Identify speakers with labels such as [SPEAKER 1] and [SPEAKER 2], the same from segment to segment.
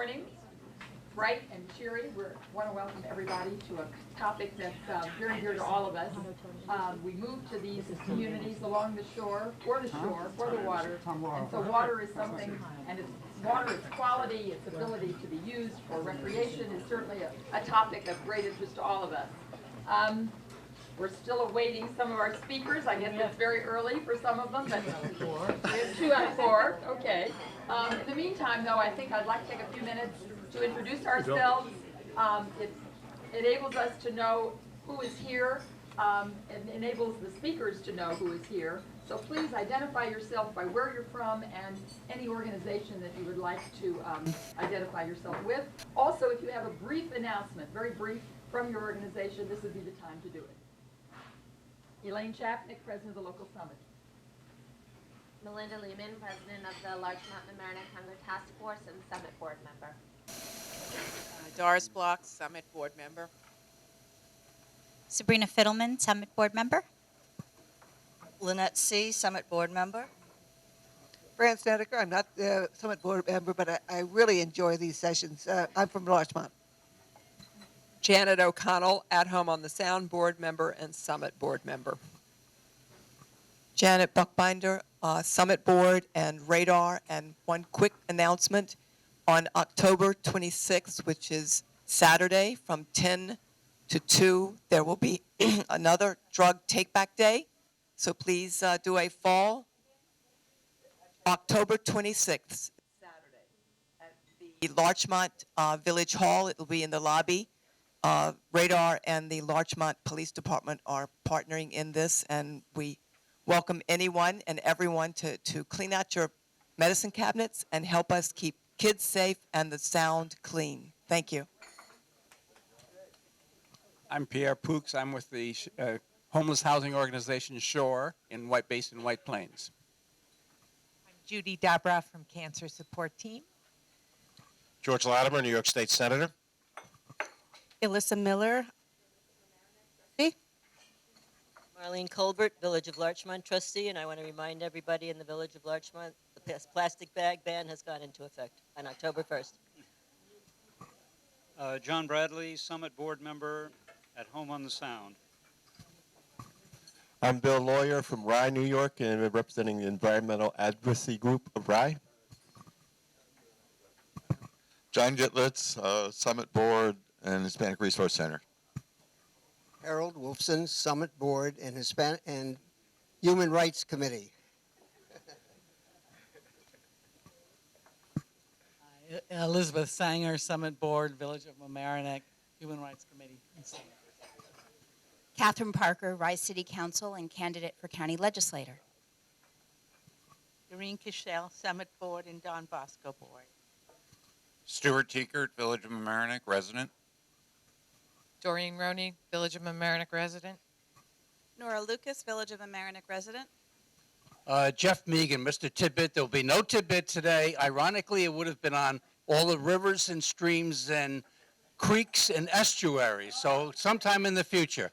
[SPEAKER 1] morning, bright and cheery. We want to welcome everybody to a topic that's very dear to all of us. We move to these communities along the shore, for the water. And so water is something, and water, its quality, its ability to be used for recreation is certainly a topic of great interest to all of us. We're still awaiting some of our speakers. I guess it's very early for some of them, but we have 2 out of 4. Okay. In the meantime, though, I think I'd like to take a few minutes to introduce ourselves. It enables us to know who is here. It enables the speakers to know who is here. So please identify yourself by where you're from and any organization that you would like to identify yourself with. Also, if you have a brief announcement, very brief, from your organization, this would be the time to do it. Elaine Chapnick, President of the local summit.
[SPEAKER 2] Melinda Lehman, President of the Larchmont Mamaroneck Hunger Task Force and Summit Board Member.
[SPEAKER 3] Doris Block, Summit Board Member.
[SPEAKER 4] Sabrina Fiddleman, Summit Board Member.
[SPEAKER 5] Lynette C., Summit Board Member.
[SPEAKER 6] Fran Snedeker, I'm not the Summit Board Member, but I really enjoy these sessions. I'm from Larchmont.
[SPEAKER 3] Janet O'Connell, At Home on the Sound Board Member and Summit Board Member. Janet Buckbinder, Summit Board and Radar. And one quick announcement, on October 26th, which is Saturday from 10 to 2, there will be another drug take-back day. So please do a fall. October 26th, Saturday, at the Larchmont Village Hall. It will be in the lobby. Radar and the Larchmont Police Department are partnering in this, and we welcome anyone and everyone to clean out your medicine cabinets and help us keep kids safe and the sound clean. Thank you.
[SPEAKER 7] I'm Pierre Poux. I'm with the homeless housing organization Shore based in White Plains.
[SPEAKER 8] I'm Judy Dabra from Cancer Support Team.
[SPEAKER 9] George Latimer, New York State Senator.
[SPEAKER 5] Alyssa Miller. Marlene Colbert, Village of Larchmont trustee, and I want to remind everybody in the Village of Larchmont the plastic bag ban has gone into effect on October 1st.
[SPEAKER 10] John Bradley, Summit Board Member at Home on the Sound.
[SPEAKER 9] I'm Bill Lawyer from Rye, New York, and I'm representing the environmental advocacy group of Rye.
[SPEAKER 11] John Gitlitz, Summit Board and Hispanic Resource Center.
[SPEAKER 12] Harold Wolfson, Summit Board and Hispanic and Human Rights Committee.
[SPEAKER 13] Elizabeth Sanger, Summit Board, Village of Mamaroneck, Human Rights Committee.
[SPEAKER 4] Catherine Parker, Rice City Council and candidate for county legislator.
[SPEAKER 8] Doreen Kishel, Summit Board and Don Bosco Board.
[SPEAKER 14] Stuart Teekert, Village of Mamaroneck, resident.
[SPEAKER 15] Doreen Roney, Village of Mamaroneck, resident.
[SPEAKER 16] Nora Lucas, Village of Mamaroneck, resident.
[SPEAKER 17] Jeff Megan, Mr. Tidbit. There will be no tidbit today. Ironically, it would have been on all the rivers and streams and creeks and estuaries. So sometime in the future.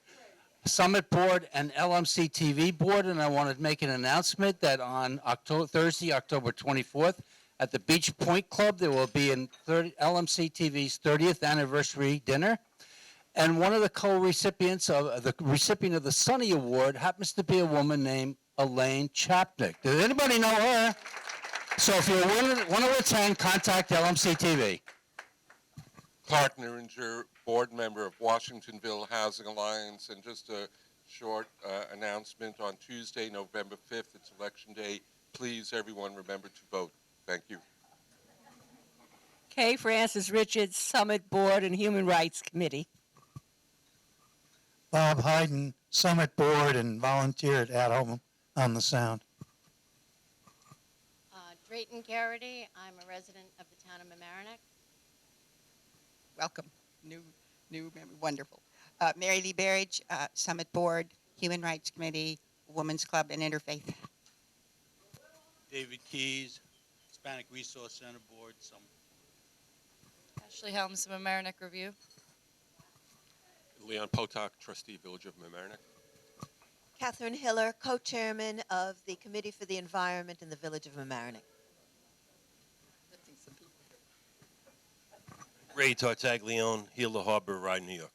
[SPEAKER 17] Summit Board and LMC-TV Board, and I want to make an announcement that on Thursday, October 24th, at the Beach Point Club, there will be LMC-TV's 30th anniversary dinner. And one of the co-recipients of the recipient of the Sunny Award happens to be a woman named Elaine Chapnick. Does anybody know her? So if you want to attend, contact LMC-TV.
[SPEAKER 9] Clark Nuringer, board member of Washingtonville Housing Alliance, and just a short announcement. On Tuesday, November 5th, it's election day. Please, everyone, remember to vote. Thank you.
[SPEAKER 5] Kay Francis Richards, Summit Board and Human Rights Committee.
[SPEAKER 18] Bob Hayden, Summit Board and volunteer at Home on the Sound.
[SPEAKER 19] Drayton Garrity, I'm a resident of the town of Mamaroneck.
[SPEAKER 20] Welcome, new member, wonderful. Mary Lee Berridge, Summit Board, Human Rights Committee, Women's Club, and Interfaith.
[SPEAKER 2] David Keys, Hispanic Resource Center Board,
[SPEAKER 15] Ashley Helms, Mamaroneck Review.
[SPEAKER 9] Leon Potok, trustee, Village of Mamaroneck.
[SPEAKER 6] Catherine Hiller, co-chairman of the Committee for the Environment in the Village of Mamaroneck.
[SPEAKER 21] Ray Tartaglione, Gila Harbor, Rye, New York.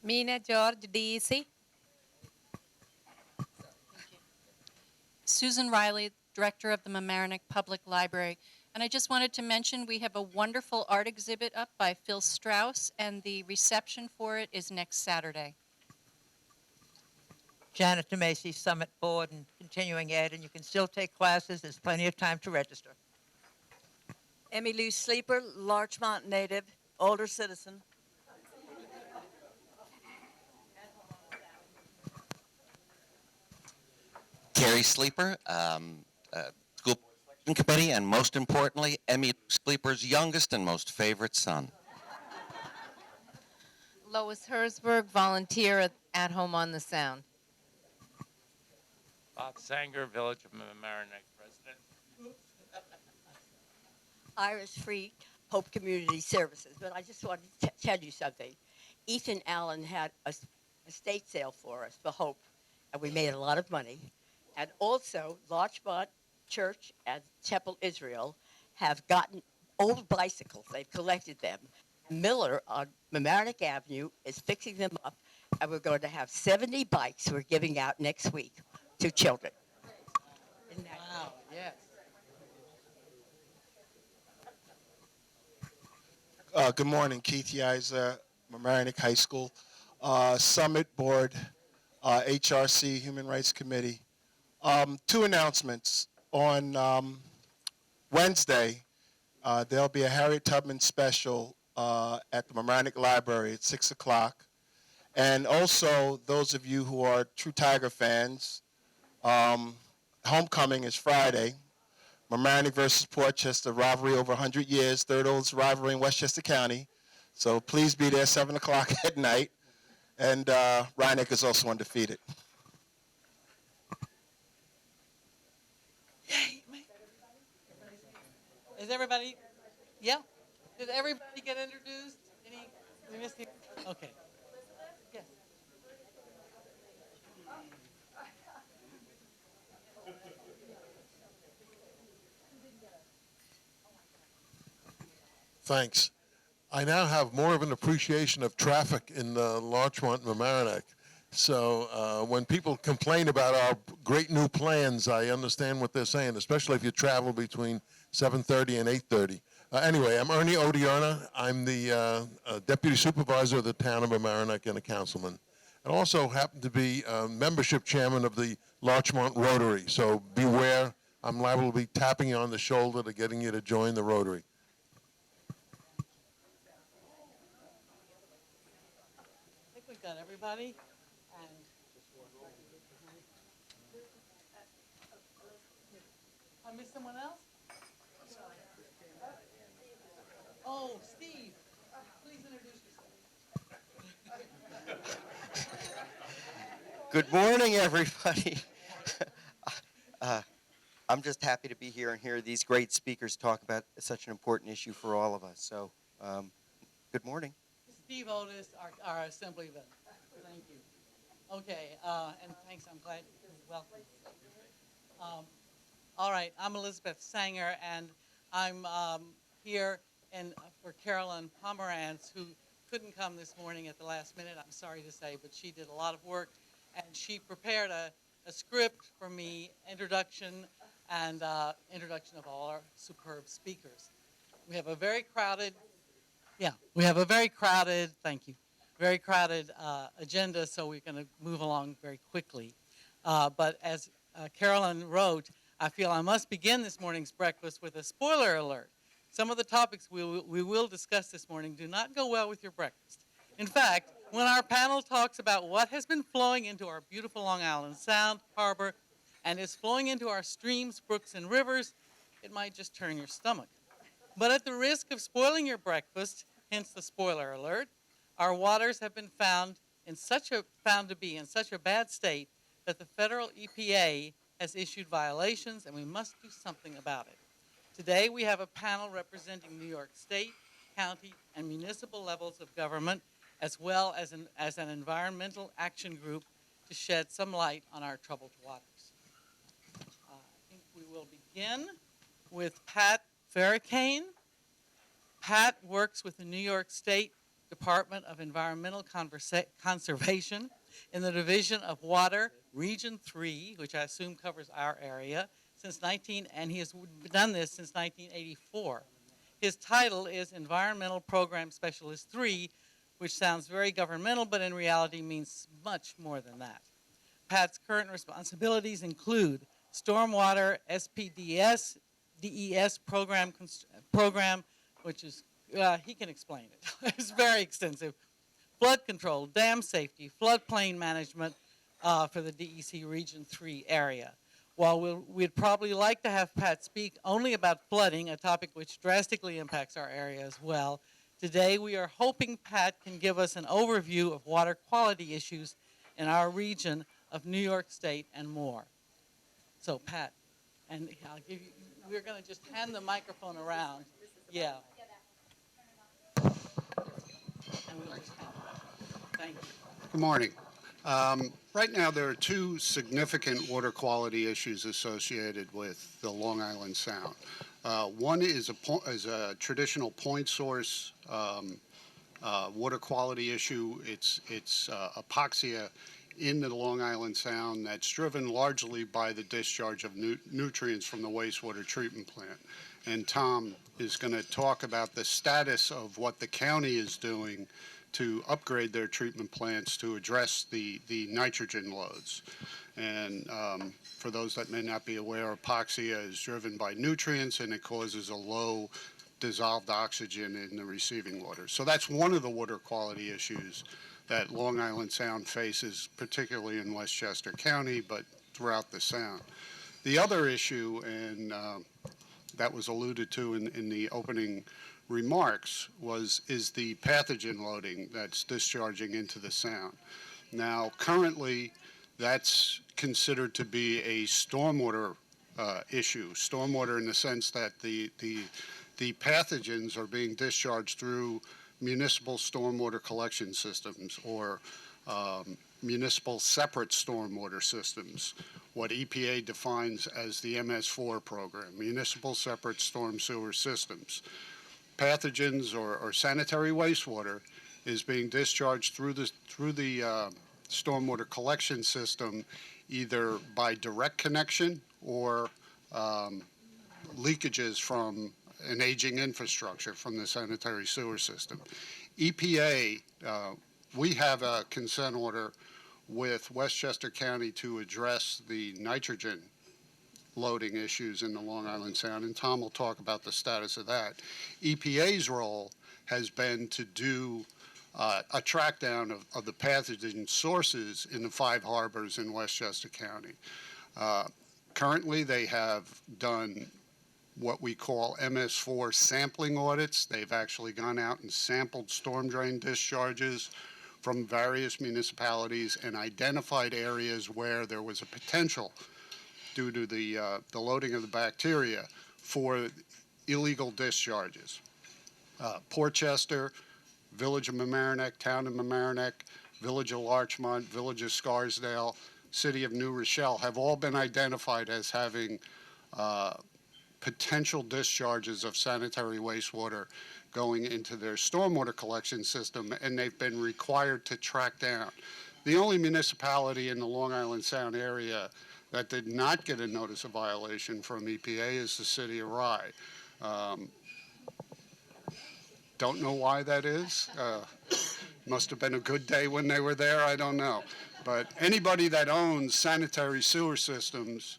[SPEAKER 15] Mina George, DEC.
[SPEAKER 22] Susan Riley, Director of the Mamaroneck Public Library. And I just wanted to mention we have a wonderful art exhibit up by Phil Strauss, and the reception for it is next Saturday.
[SPEAKER 23] Janet DeMacy, Summit Board and Continuing Ed, and you can still take classes. There's plenty of time to register.
[SPEAKER 24] Emmy Lou Sleeper, Larchmont native, older citizen.
[SPEAKER 25] Carrie Sleeper, school committee, and most importantly, Emmy Sleeper's youngest and most favorite son.
[SPEAKER 15] Lois Herzberg, volunteer at Home on the Sound.
[SPEAKER 26] Bob Sanger, Village of Mamaroneck resident.
[SPEAKER 27] Iris Freak, Hope Community Services. But I just wanted to tell you something. Ethan Allen had a estate sale for us for Hope, and we made a lot of money. And also, Larchmont Church and Temple Israel have gotten old bicycles. They've collected them. Miller on Mamaroneck Avenue is fixing them up, and we're going to have 70 bikes we're giving out next week to children.
[SPEAKER 13] Wow, yes.
[SPEAKER 28] Good morning, Keith Yiza, Mamaroneck High School, Summit Board, HRC, Human Rights Committee. Two announcements. On Wednesday, there'll be a Harriet Tubman special at the Mamaroneck Library at 6 o'clock. And also, those of you who are true Tiger fans, homecoming is Friday. Mamaroneck versus Portchester, rivalry over 100 years, third oldest rivalry in Westchester County. So please be there 7 o'clock at night. And Rhinebeck is also undefeated.
[SPEAKER 13] Is everybody, yeah? Did everybody get introduced? We missed you? Okay. Yes.
[SPEAKER 29] Thanks. I now have more of an appreciation of traffic in Larchmont Mamaroneck. So when people complain about our great new plans, I understand what they're saying, especially if you travel between 7:30 and 8:30. Anyway, I'm Ernie Odiarna. I'm the Deputy Supervisor of the town of Mamaroneck and a councilman. And also happen to be membership chairman of the Larchmont Rotary. So beware, I'm liable to be tapping you on the shoulder to getting you to join the Rotary.
[SPEAKER 13] I think we've got everybody. I missed someone else? Oh, Steve, please introduce yourself.
[SPEAKER 30] Good morning, everybody. I'm just happy to be here and hear these great speakers talk about such an important issue for all of us. So, good morning.
[SPEAKER 13] Steve Otis, our assemblyman. Thank you. Okay, and thanks. I'm glad you're welcome. All right, I'm Elizabeth Sanger, and I'm here for Carolyn Pomerantz, who couldn't come this morning at the last minute, I'm sorry to say, but she did a lot of work, and she prepared a script for me, introduction of all our superb speakers. We have a very crowded, thank you, very crowded agenda, so we're going to move along very quickly. But as Carolyn wrote, I feel I must begin this morning's breakfast with a spoiler alert. Some of the topics we will discuss this morning do not go well with your breakfast. In fact, when our panel talks about what has been flowing into our beautiful Long Island Sound harbor and is flowing into our streams, brooks, and rivers, it might just turn your stomach. But at the risk of spoiling your breakfast, hence the spoiler alert, our waters have been found to be in such a bad state that the federal EPA has issued violations, and we must do something about it. Today, we have a panel representing New York State, county, and municipal levels of government, as well as an environmental action group to shed some light on our troubled waters. I think we will begin with Pat Ferricane, Pat works with the New York State Department of Environmental Conservation in the Division of Water, Region 3, which I assume covers our area, and he has done this since 1984. His title is Environmental Program Specialist 3, which sounds very governmental, but in reality means much more than that. Pat's current responsibilities include stormwater SPDS, DES program, which is, he can explain it. It's very extensive. Flood control, dam safety, floodplain management for the DEC Region 3 area. While we'd probably like to have Pat speak only about flooding, a topic which drastically impacts our area as well, today we are hoping Pat can give us an overview of water quality issues in our region of New York State and more. So Pat, and I'll give you, we're going to just hand the microphone around. Yeah. And we'll just hand it. Thank you.
[SPEAKER 1] Good morning. Right now, there are two significant water quality issues associated with the Long Island Sound. One is a traditional point source water quality issue. It's hypoxia in the Long Island Sound that's driven largely by the discharge of nutrients from the wastewater treatment plant. And Tom is going to talk about the status of what the county is doing to upgrade their treatment plants to address the nitrogen loads. And for those that may not be aware, hypoxia is driven by nutrients and it causes a low dissolved oxygen in the receiving water. So that's one of the water quality issues that Long Island Sound faces, particularly in Westchester County, but throughout the Sound. The other issue, and that was alluded to in the opening remarks, is the pathogen loading that's discharging into the Sound. Now, currently, that's considered to be a stormwater issue. Stormwater in the sense that the pathogens are being discharged through municipal stormwater collection systems or municipal separate stormwater systems, what EPA defines as the MS4 program, municipal separate storm sewer systems. Pathogens or sanitary wastewater is being discharged through the stormwater collection system either by direct connection or leakages from an aging infrastructure from the sanitary sewer system. EPA, we have a consent order with Westchester County to address the nitrogen loading issues in the Long Island Sound, and Tom will talk about the status of that. EPA's role has been to do a track down of the pathogen sources in the 5 harbors in Westchester County. Currently, they have done what we call MS4 sampling audits. They've actually gone out and sampled storm drain discharges from various municipalities and identified areas where there was a potential due to the loading of the bacteria for illegal discharges. Portchester, Village of Mamaroneck, Town of Mamaroneck, Village of Larchmont, Village of Scarsdale, City of New Rochelle have all been identified as having potential discharges of sanitary wastewater going into their stormwater collection system, and they've been required to track down. The only municipality in the Long Island Sound area that did not get a notice of violation from EPA is the city of Rye. Don't know why that is. Must have been a good day when they were there, I don't know. But anybody that owns sanitary sewer systems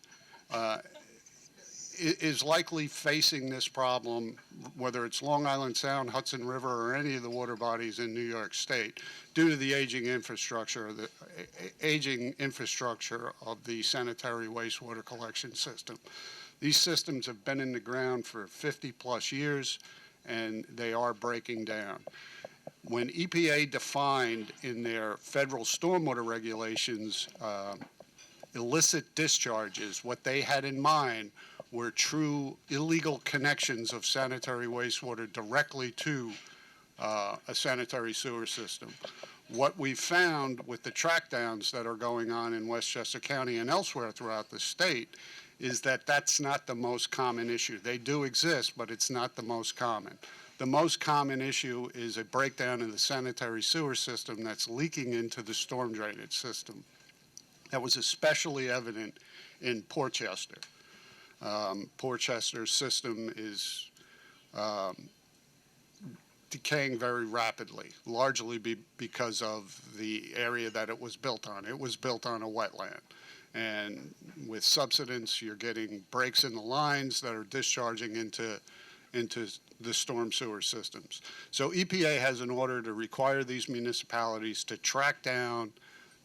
[SPEAKER 1] is likely facing this problem, whether it's Long Island Sound, Hudson River, or any of the water bodies in New York State, due to the aging infrastructure of the sanitary wastewater collection system. These systems have been in the ground for 50-plus years, and they are breaking down. When EPA defined in their federal stormwater regulations illicit discharges, what they had in mind were true illegal connections of sanitary wastewater directly to a sanitary sewer system. What we found with the trackdowns that are going on in Westchester County and elsewhere throughout the state is that that's not the most common issue. They do exist, but it's not the most common. The most common issue is a breakdown in the sanitary sewer system that's leaking into the storm drainage system. That was especially evident in Portchester. Portchester's system is decaying very rapidly, largely because of the area that it was built on. It was built on a wetland. And with subsidence, you're getting breaks in the lines that are discharging into the storm sewer systems. So EPA has an order to require these municipalities to track down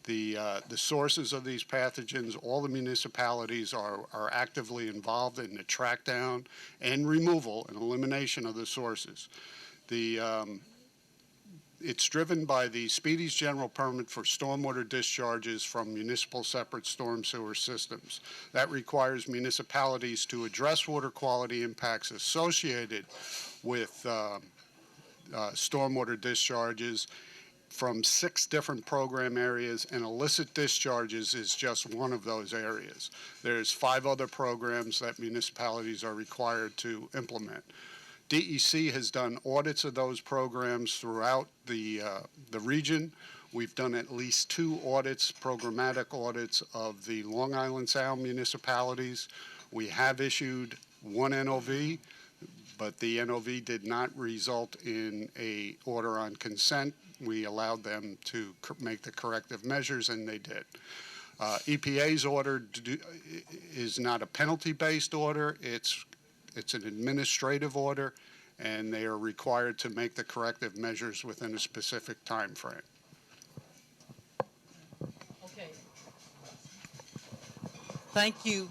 [SPEAKER 1] the sources of these pathogens. All the municipalities are actively involved in the track down and removal and elimination of the sources. It's driven by the Speedy's General Permit for stormwater discharges from municipal separate storm sewer systems. That requires municipalities to address water quality impacts associated with stormwater discharges from 6 different program areas, and illicit discharges is just one of those areas. There's 5 other programs that municipalities are required to implement. DEC has done audits of those programs throughout the region. We've done at least 2 audits, programmatic audits of the Long Island Sound municipalities. We have issued 1 NOV, but the NOV did not result in an order on consent. We allowed them to make the corrective measures, and they did. EPA's order is not a penalty-based order. It's an administrative order, and they are required to make the corrective measures within a specific time frame.
[SPEAKER 13] Okay. Thank you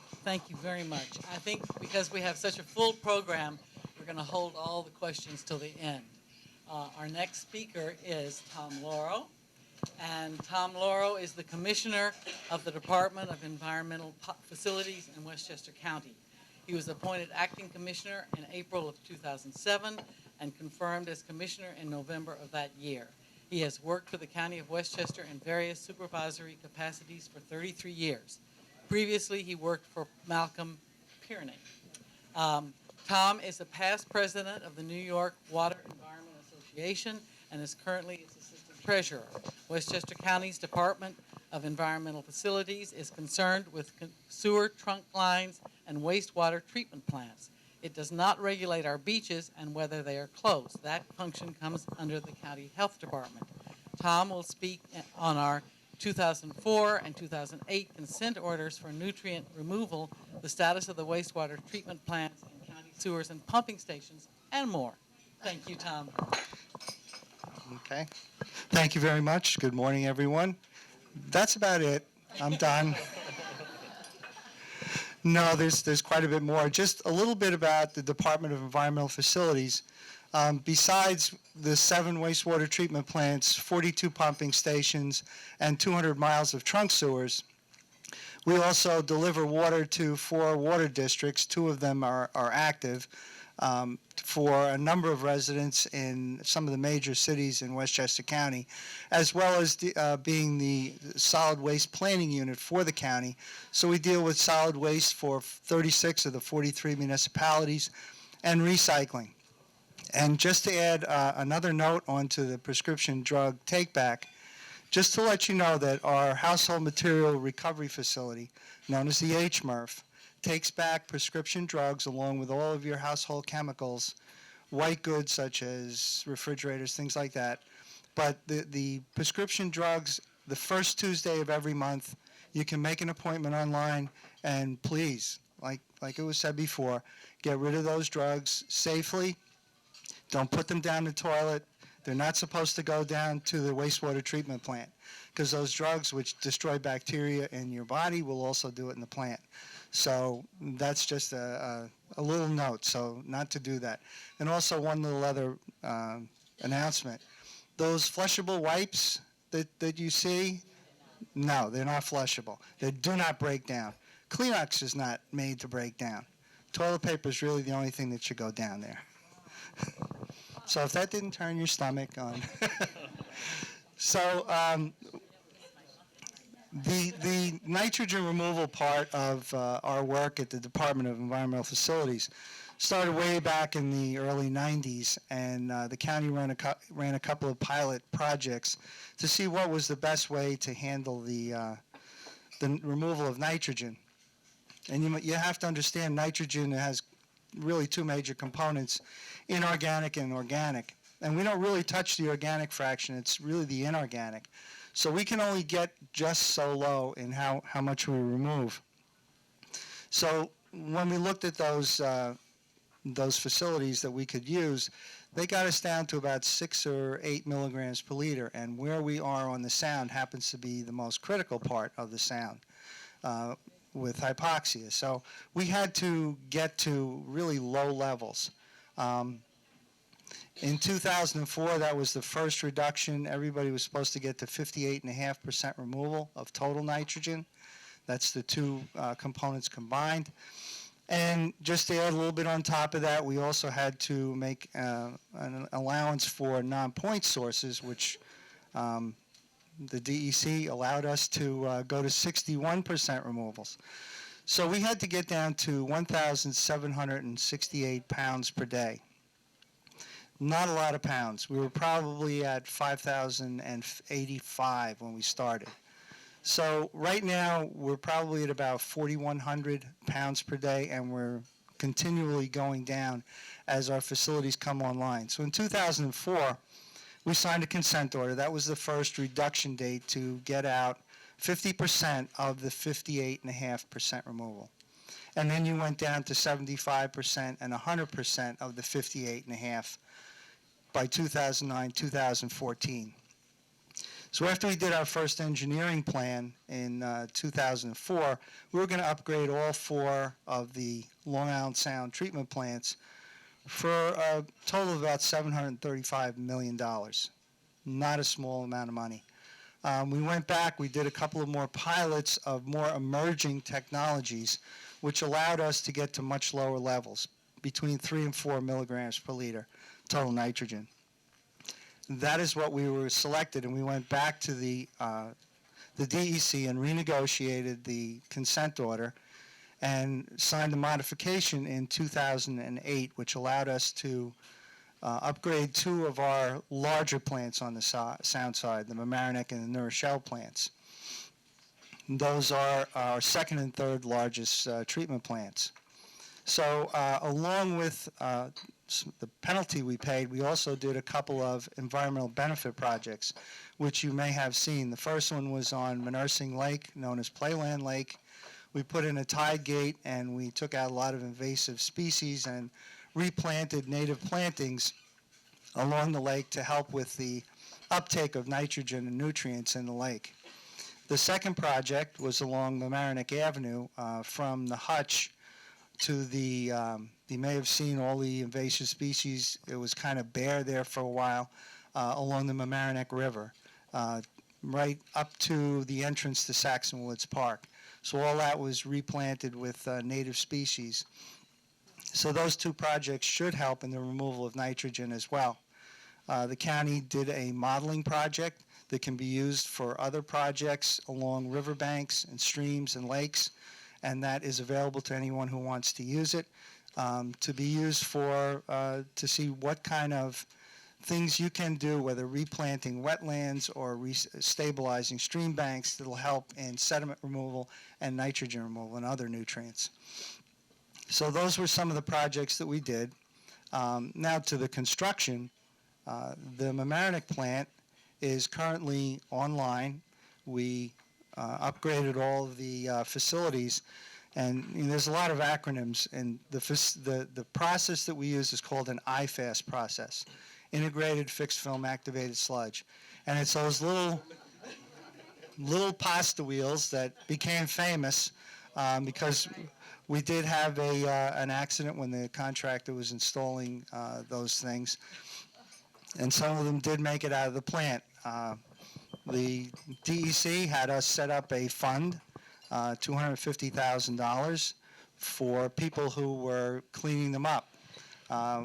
[SPEAKER 13] very much. I think because we have such a full program, we're going to hold all the questions till the end. Our next speaker is Tom Lauro, and Tom Lauro is the Commissioner of the Department of Environmental Facilities in Westchester County. He was appointed acting commissioner in April of 2007 and confirmed as commissioner in November of that year. He has worked for the County of Westchester in various supervisory capacities for 33 years. Previously, he worked for Malcolm Pierney. Tom is a past president of the New York Water Environment Association and is currently its assistant treasurer. Westchester County's Department of Environmental Facilities is concerned with sewer trunk lines and wastewater treatment plants. It does not regulate our beaches and whether they are closed. That function comes under the County Health Department. Tom will speak on our 2004 and 2008 consent orders for nutrient removal, the status of the wastewater treatment plants in county sewers and pumping stations, and more. Thank you, Tom.
[SPEAKER 3] Okay. Thank you very much. Good morning, everyone. That's about it. I'm done. No, there's quite a bit more. Just a little bit about the Department of Environmental Facilities. Besides the 7 wastewater treatment plants, 42 pumping stations, and 200 miles of trunk sewers, we also deliver water to 4 water districts. 2 of them are active for a number of residents in some of the major cities in Westchester County, as well as being the solid waste planning unit for the county. So we deal with solid waste for 36 of the 43 municipalities and recycling. And just to add another note onto the prescription drug take-back, just to let you know that our household material recovery facility, known as the HMRF, takes back prescription drugs along with all of your household chemicals, white goods such as refrigerators, things like that. But the prescription drugs, the first Tuesday of every month, you can make an appointment online, and please, like it was said before, get rid of those drugs safely. Don't put them down the toilet. They're not supposed to go down to the wastewater treatment plant, because those drugs which destroy bacteria in your body will also do it in the plant. So that's just a little note, so not to do that. And also one little other announcement. Those flushable wipes that you see, no, they're not flushable. They do not break down. Kleenex is not made to break down. Toilet paper is really the only thing that should go down there. So if that didn't turn your stomach on. So The nitrogen removal part of our work at the Department of Environmental Facilities started way back in the early 90s, and the county ran a couple of pilot projects to see what was the best way to handle the removal of nitrogen. And you have to understand nitrogen has really two major components, inorganic and organic. And we don't really touch the organic fraction, it's really the inorganic. So we can only get just so low in how much we remove. So when we looked at those facilities that we could use, they got us down to about 6 or 8 milligrams per liter. And where we are on the sound happens to be the most critical part of the sound with hypoxia. So we had to get to really low levels. In 2004, that was the first reduction. Everybody was supposed to get to 58.5% removal of total nitrogen. That's the two components combined. And just to add a little bit on top of that, we also had to make an allowance for non-point sources, which the DEC allowed us to go to 61% removals. So we had to get down to 1,768 pounds per day. Not a lot of pounds. We were probably at 5,085 when we started. So right now, we're probably at about 4,100 pounds per day, and we're continually going down as our facilities come online. So in 2004, we signed a consent order. That was the first reduction date to get out 50% of the 58.5% removal. And then you went down to 75% and 100% of the 58.5% by 2009, 2014. So after we did our first engineering plan in 2004, we were going to upgrade all 4 of the Long Island Sound treatment plants for a total of about $735 million. Not a small amount of money. We went back, we did a couple of more pilots of more emerging technologies, which allowed us to get to much lower levels, between 3 and 4 milligrams per liter total nitrogen. That is what we were selected, and we went back to the DEC and renegotiated the consent order and signed a modification in 2008, which allowed us to upgrade 2 of our larger plants on the sound side, the Mamaroneck and the New Rochelle plants. Those are our second and third largest treatment plants. So along with the penalty we paid, we also did a couple of environmental benefit projects, which you may have seen. The first one was on Menursing Lake, known as Playland Lake. We put in a tide gate, and we took out a lot of invasive species and replanted native plantings along the lake to help with the uptake of nitrogen and nutrients in the lake. The second project was along Mamaroneck Avenue from the Hutch to the, you may have seen all the invasive species. It was kind of bare there for a while along the Mamaroneck River, right up to the entrance to Saxon Woods Park. So all that was replanted with native species. So those 2 projects should help in the removal of nitrogen as well. The county did a modeling project that can be used for other projects along riverbanks and streams and lakes, and that is available to anyone who wants to use it, to be used for, to see what kind of things you can do, whether replanting wetlands or stabilizing stream banks, that will help in sediment removal and nitrogen removal and other nutrients. So those were some of the projects that we did. Now to the construction. The Mamaroneck plant is currently online. We upgraded all of the facilities, and there's a lot of acronyms, and the process that we use is called an IFAS process, Integrated Fixed Film Activated Sludge, and it's those little pasta wheels that became famous because we did have an accident when the contractor was installing those things, and some of them did make it out of the plant. The DEC had us set up a fund, $250,000, for people who were cleaning them up.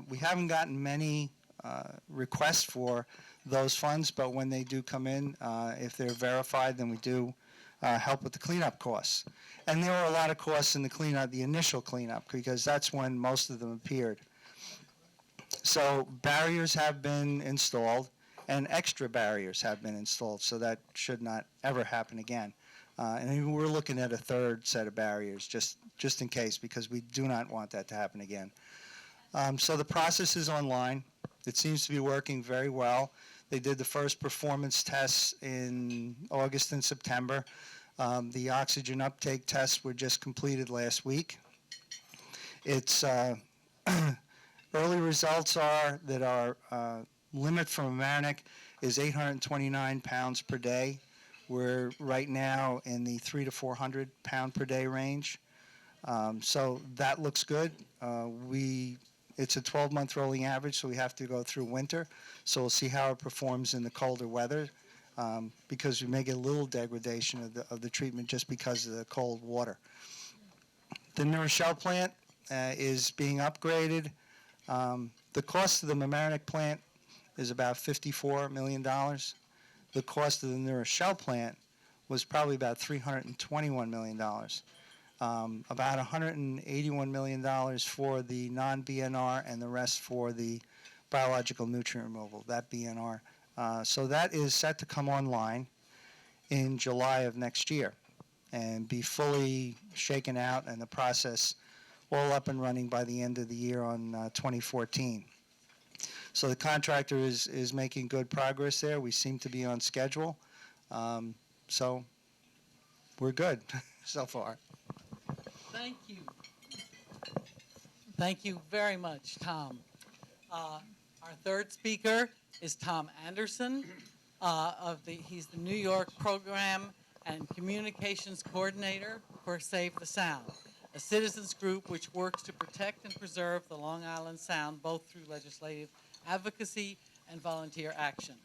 [SPEAKER 3] We haven't gotten many requests for those funds, but when they do come in, if they're verified, then we do help with the cleanup costs. And there were a lot of costs in the cleanup, the initial cleanup, because that's when most of them appeared. So barriers have been installed, and extra barriers have been installed, so that should not ever happen again. And we're looking at a third set of barriers, just in case, because we do not want that to happen again. So the process is online. It seems to be working very well. They did the first performance tests in August and September. The oxygen uptake tests were just completed last week. It's early results are that our limit for Mamaroneck is 829 pounds per day. We're right now in the 300 to 400 pound per day range. So that looks good. It's a 12-month rolling average, so we have to go through winter. So we'll see how it performs in the colder weather, because we may get a little degradation of the treatment just because of the cold water. The New Rochelle plant is being upgraded. The cost of the Mamaroneck plant is about $54 million. The cost of the New Rochelle plant was probably about $321 million. About $181 million for the non-BNR and the rest for the biological nutrient removal, that BNR. So that is set to come online in July of next year and be fully shaken out and the process all up and running by the end of the year on 2014. So the contractor is making good progress there. We seem to be on schedule. So we're good so far.
[SPEAKER 13] Thank you. Thank you very much, Tom. Our third speaker is Tom Anderson. He's the New York Program and Communications Coordinator for Save the Sound, a citizens group which works to protect and preserve the Long Island Sound both through legislative advocacy and volunteer action.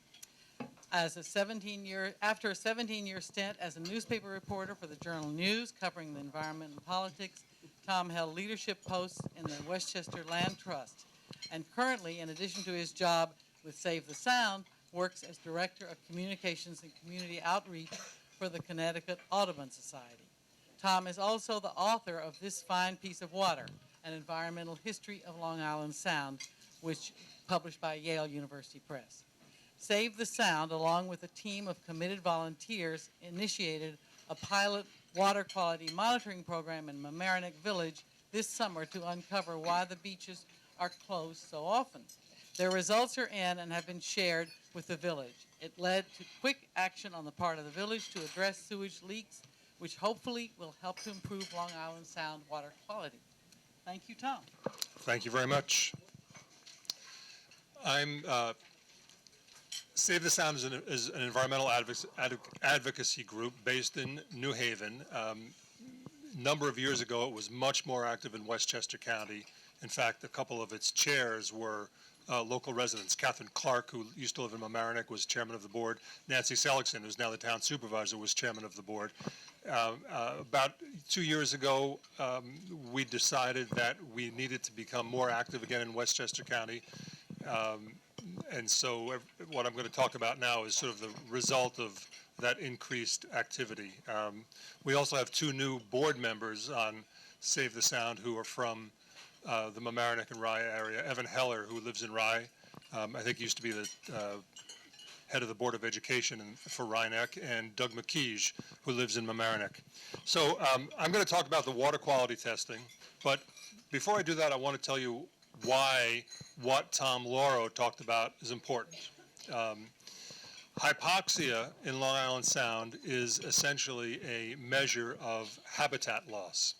[SPEAKER 13] After a 17-year stint as a newspaper reporter for the Journal News covering the environment and politics, Tom held leadership posts in the Westchester Land Trust, and currently, in addition to his job with Save the Sound, works as Director of Communications and Community Outreach for the Connecticut Audubon Society. Tom is also the author of This Fine Piece of Water, An Environmental History of Long Island Sound, which published by Yale University Press. Save the Sound, along with a team of committed volunteers, initiated a pilot water quality monitoring program in Mamaroneck Village this summer to uncover why the beaches are closed so often. Their results are in and have been shared with the village. It led to quick action on the part of the village to address sewage leaks, which hopefully will help to improve Long Island Sound water quality. Thank you, Tom.
[SPEAKER 4] Thank you very much. Save the Sound is an environmental advocacy group based in New Haven. A number of years ago, it was much more active in Westchester County. In fact, a couple of its chairs were local residents. Catherine Clark, who used to live in Mamaroneck, was chairman of the board. Nancy Seligson, who's now the town supervisor, was chairman of the board. About 2 years ago, we decided that we needed to become more active again in Westchester County. And so what I'm going to talk about now is sort of the result of that increased activity. We also have two new board members on Save the Sound who are from the Mamaroneck and Rye area. Evan Heller, who lives in Rye, I think used to be the head of the Board of Education for Rhinebeck, and Doug McKeege, who lives in Mamaroneck. So I'm going to talk about the water quality testing, but before I do that, I want to tell you why what Tom Lauro talked about is important. Hypoxia in Long Island Sound is essentially a measure of habitat loss.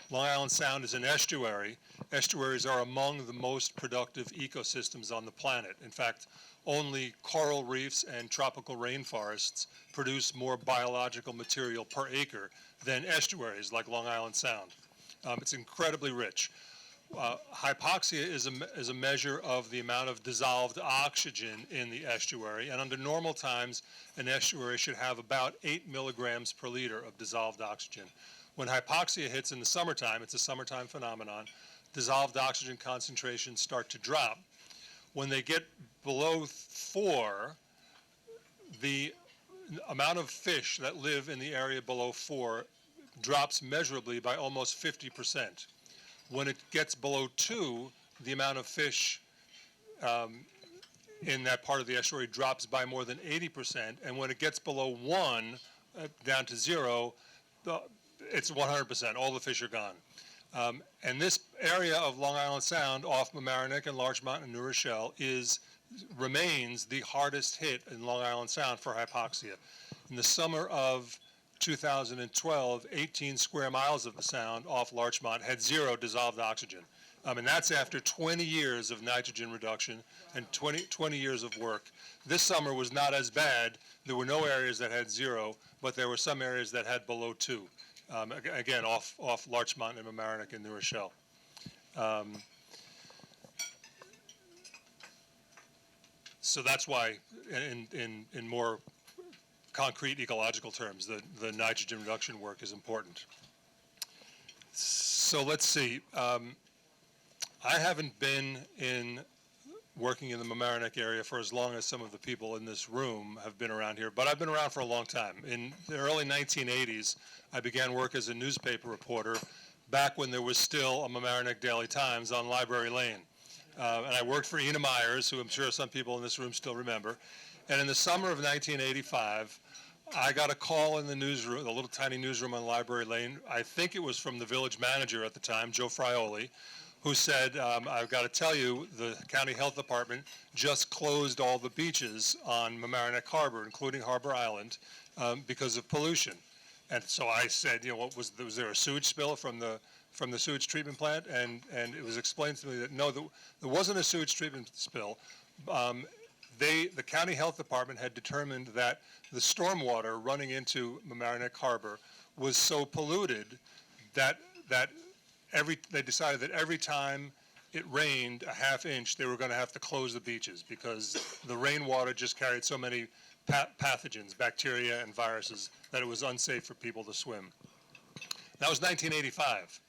[SPEAKER 4] Long Island Sound is an estuary. Estuaries are among the most productive ecosystems on the planet. In fact, only coral reefs and tropical rainforests produce more biological material per acre than estuaries like Long Island Sound. It's incredibly rich. Hypoxia is a measure of the amount of dissolved oxygen in the estuary, and under normal times, an estuary should have about 8 milligrams per liter of dissolved oxygen. When hypoxia hits in the summertime, it's a summertime phenomenon, dissolved oxygen concentrations start to drop. When they get below 4, the amount of fish that live in the area below 4 drops measurably by almost 50%. When it gets below 2, the amount of fish in that part of the estuary drops by more than 80%, and when it gets below 1, down to 0, it's 100%. All the fish are gone. And this area of Long Island Sound off Mamaroneck and Larchmont and New Rochelle remains the hardest hit in Long Island Sound for hypoxia. In the summer of 2012, 18 square miles of the sound off Larchmont had 0 dissolved oxygen. And that's after 20 years of nitrogen reduction and 20 years of work. This summer was not as bad. There were no areas that had 0, but there were some areas that had below 2. Again, off Larchmont and Mamaroneck and New Rochelle. So that's why, in more concrete ecological terms, the nitrogen reduction work is important. So let's see. I haven't been working in the Mamaroneck area for as long as some of the people in this room have been around here, but I've been around for a long time. In the early 1980s, I began work as a newspaper reporter back when there was still a Mamaroneck Daily Times on Library Lane. And I worked for Ina Myers, who I'm sure some people in this room still remember. And in the summer of 1985, I got a call in the newsroom, the little tiny newsroom on Library Lane. I think it was from the village manager at the time, Joe Frioli, who said, I've got to tell you, the county health department just closed all the beaches on Mamaroneck Harbor, including Harbor Island, because of pollution. And so I said, you know, was there a sewage spill from the sewage treatment plant? And it was explained to me that no, there wasn't a sewage treatment spill. The county health department had determined that the stormwater running into Mamaroneck Harbor was so polluted that they decided that every time it rained a half inch, they were going to have to close the beaches because the rainwater just carried so many pathogens, bacteria and viruses, that it was unsafe for people to swim. That was 1985.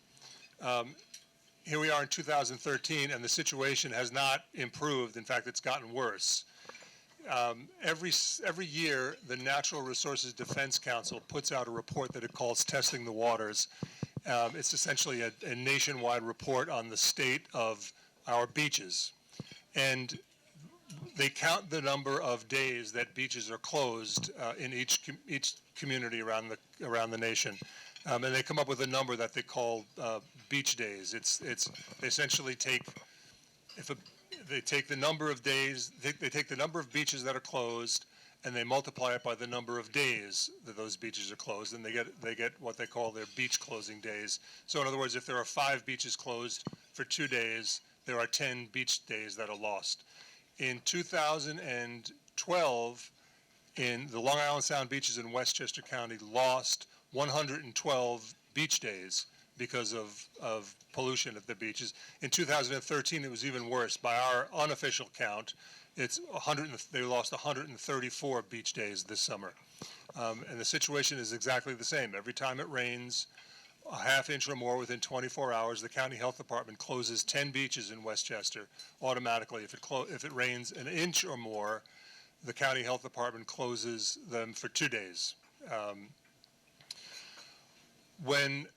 [SPEAKER 4] Here we are in 2013, and the situation has not improved. In fact, it's gotten worse. Every year, the Natural Resources Defense Council puts out a report that it calls Testing the Waters. It's essentially a nationwide report on the state of our beaches. And they count the number of days that beaches are closed in each community around the nation. And they come up with a number that they call beach days. They essentially take the number of days, they take the number of beaches that are closed, and they multiply it by the number of days that those beaches are closed, and they get what they call their beach closing days. So in other words, if there are 5 beaches closed for 2 days, there are 10 beach days that are lost. In 2012, in the Long Island Sound beaches in Westchester County lost 112 beach days because of pollution at the beaches. In 2013, it was even worse. By our unofficial count, they lost 134 beach days this summer. And the situation is exactly the same. Every time it rains a half inch or more within 24 hours, the county health department closes 10 beaches in Westchester automatically. If it rains an inch or more, the county health department closes them for 2 days. When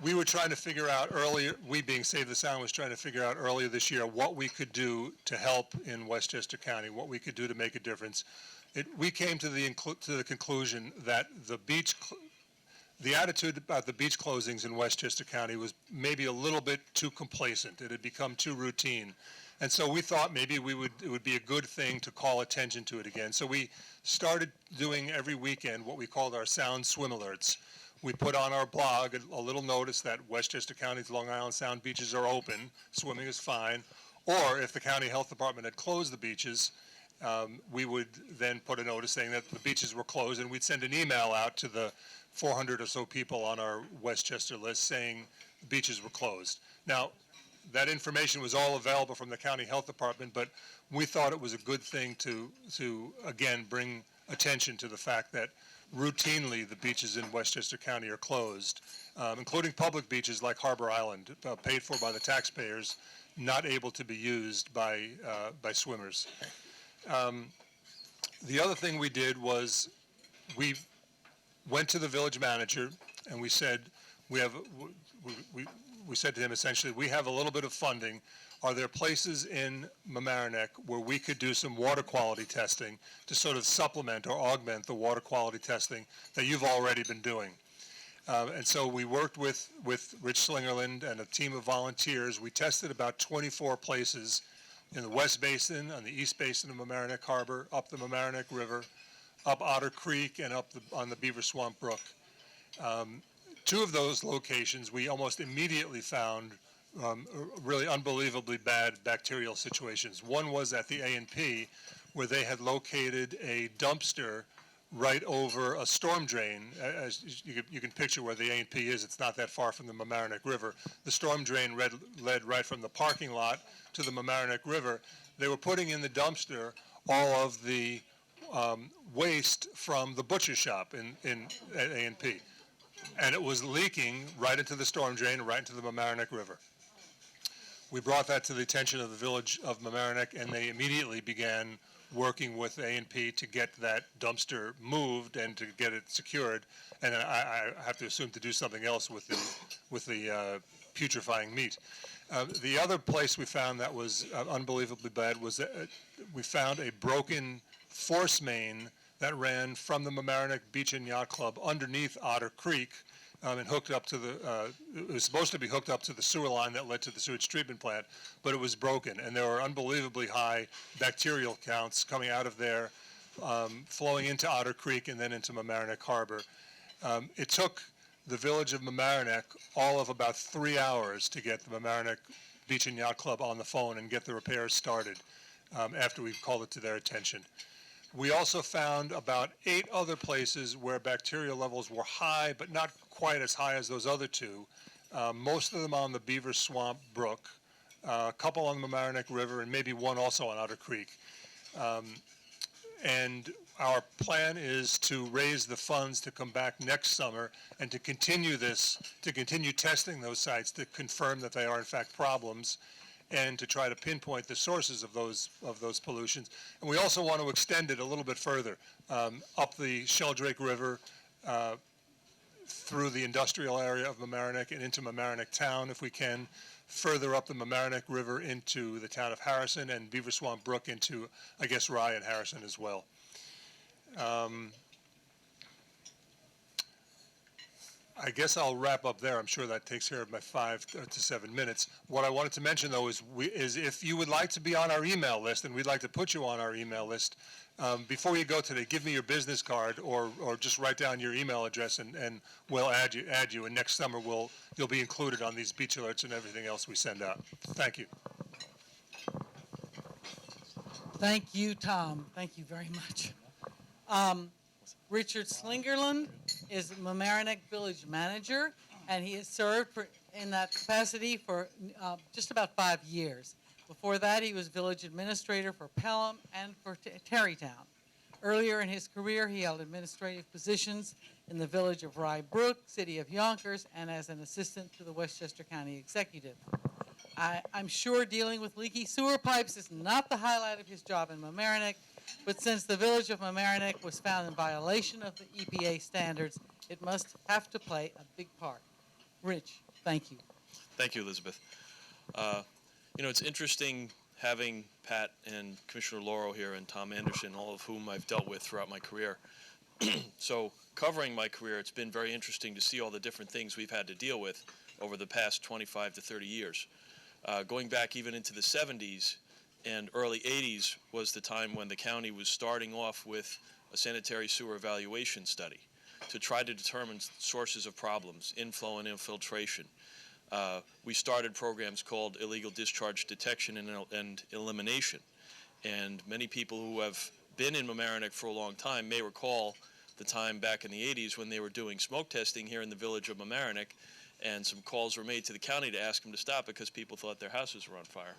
[SPEAKER 4] we were trying to figure out earlier, we being Save the Sound was trying to figure out earlier this year what we could do to help in Westchester County, what we could do to make a difference. We came to the conclusion that the attitude about the beach closings in Westchester County was maybe a little bit too complacent. It had become too routine. And so we thought maybe it would be a good thing to call attention to it again. So we started doing every weekend what we called our Sound Swim Alerts. We put on our blog a little notice that Westchester County's Long Island Sound beaches are open, swimming is fine, or if the county health department had closed the beaches, we would then put a notice saying that the beaches were closed, and we'd send an email out to the 400 or so people on our Westchester list saying the beaches were closed. Now, that information was all available from the county health department, but we thought it was a good thing to again, bring attention to the fact that routinely the beaches in Westchester County are closed, including public beaches like Harbor Island, paid for by the taxpayers, not able to be used by swimmers. The other thing we did was we went to the village manager and we said, we said to him essentially, we have a little bit of funding. Are there places in Mamaroneck where we could do some water quality testing to sort of supplement or augment the water quality testing that you've already been doing? And so we worked with Rich Slingerland and a team of volunteers. We tested about 24 places in the West Basin, on the East Basin of Mamaroneck Harbor, up the Mamaroneck River, up Otter Creek, and up on the Beaver Swamp Brook. Two of those locations we almost immediately found really unbelievably bad bacterial situations. One was at the A&P, where they had located a dumpster right over a storm drain. As you can picture where the A&P is, it's not that far from the Mamaroneck River. The storm drain led right from the parking lot to the Mamaroneck River. They were putting in the dumpster all of the waste from the butcher shop at A&P. And it was leaking right into the storm drain, right into the Mamaroneck River. We brought that to the attention of the village of Mamaroneck, and they immediately began working with A&P to get that dumpster moved and to get it secured. And I have to assume to do something else with the putrefying meat. The other place we found that was unbelievably bad was we found a broken force main that ran from the Mamaroneck Beach and Yacht Club underneath Otter Creek and hooked up to it was supposed to be hooked up to the sewer line that led to the sewage treatment plant, but it was broken. And there were unbelievably high bacterial counts coming out of there, flowing into Otter Creek and then into Mamaroneck Harbor. It took the village of Mamaroneck all of about 3 hours to get the Mamaroneck Beach and Yacht Club on the phone and get the repairs started after we called it to their attention. We also found about 8 other places where bacterial levels were high, but not quite as high as those other two, most of them on the Beaver Swamp Brook, a couple on the Mamaroneck River, and maybe one also on Otter Creek. And our plan is to raise the funds to come back next summer and to continue testing those sites to confirm that they are in fact problems, and to try to pinpoint the sources of those pollutions. And we also want to extend it a little bit further, up the Sheldrake River, through the industrial area of Mamaroneck and into Mamaroneck town if we can, further up the Mamaroneck River into the town of Harrison, and Beaver Swamp Brook into, I guess, Rye and Harrison as well. I guess I'll wrap up there. I'm sure that takes care of my 5 to 7 minutes. What I wanted to mention, though, is if you would like to be on our email list, and we'd like to put you on our email list, before you go today, give me your business card or just write down your email address, and we'll add you. And next summer, you'll be included on these beach alerts and everything else we send out. Thank you.
[SPEAKER 13] Thank you, Tom. Thank you very much. Richard Slingerland is Mamaroneck Village Manager, and he has served in that capacity for just about 5 years. Before that, he was Village Administrator for Pelham and for Terrytown. Earlier in his career, he held administrative positions in the Village of Rye Brook, City of Yonkers, and as an assistant to the Westchester County Executive. I'm sure dealing with leaky sewer pipes is not the highlight of his job in Mamaroneck, but since the village of Mamaroneck was found in violation of the EPA standards, it must have to play a big part. Rich, thank you.
[SPEAKER 5] Thank you, Elizabeth. It's interesting having Pat and Commissioner Lauro here and Tom Anderson, all of whom I've dealt with throughout my career. So covering my career, it's been very interesting to see all the different things we've had to deal with over the past 25 to 30 years. Going back even into the 70s and early 80s was the time when the county was starting off with a sanitary sewer evaluation study to try to determine sources of problems, inflow and infiltration. We started programs called illegal discharge detection and elimination. And many people who have been in Mamaroneck for a long time may recall the time back in the 80s when they were doing smoke testing here in the village of Mamaroneck, and some calls were made to the county to ask them to stop because people thought their houses were on fire.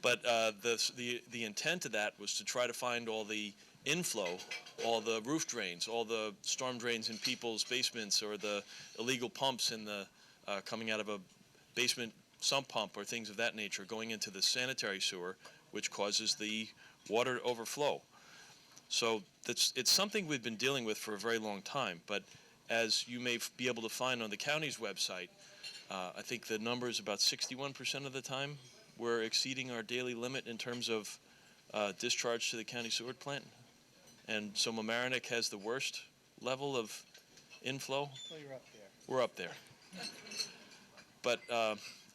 [SPEAKER 5] But the intent of that was to try to find all the inflow, all the roof drains, all the storm drains in people's basements, or the illegal pumps in the coming out of a basement sump pump or things of that nature going into the sanitary sewer, which causes the water to overflow. So it's something we've been dealing with for a very long time, but as you may be able to find on the county's website, I think the number is about 61% of the time we're exceeding our daily limit in terms of discharge to the county sewer plant. And so Mamaroneck has the worst level of inflow.
[SPEAKER 13] Well, you're up there.
[SPEAKER 5] We're up there. But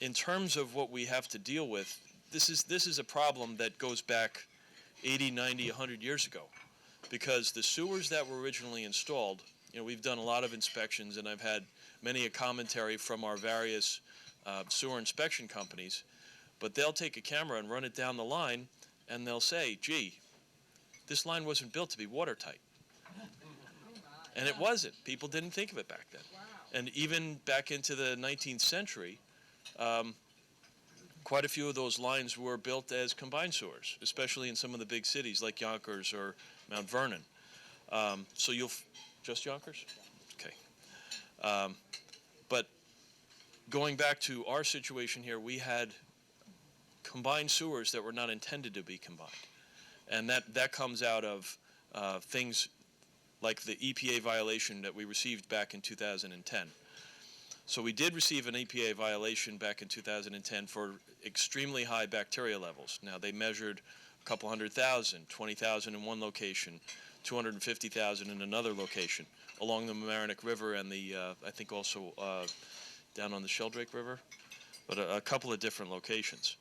[SPEAKER 5] in terms of what we have to deal with, this is a problem that goes back 80, 90, 100 years ago. Because the sewers that were originally installed, we've done a lot of inspections, and I've had many a commentary from our various sewer inspection companies, but they'll take a camera and run it down the line, and they'll say, gee, this line wasn't built to be watertight. And it wasn't. People didn't think of it back then. And even back into the 19th century, quite a few of those lines were built as combined sewers, especially in some of the big cities like Yonkers or Mount Vernon. So just Yonkers? Okay. But going back to our situation here, we had combined sewers that were not intended to be combined. And that comes out of things like the EPA violation that we received back in 2010. So we did receive an EPA violation back in 2010 for extremely high bacteria levels. Now, they measured a couple 100,000, 20,000 in one location, 250,000 in another location along the Mamaroneck River and I think also down on the Sheldrake River, but a couple of different locations.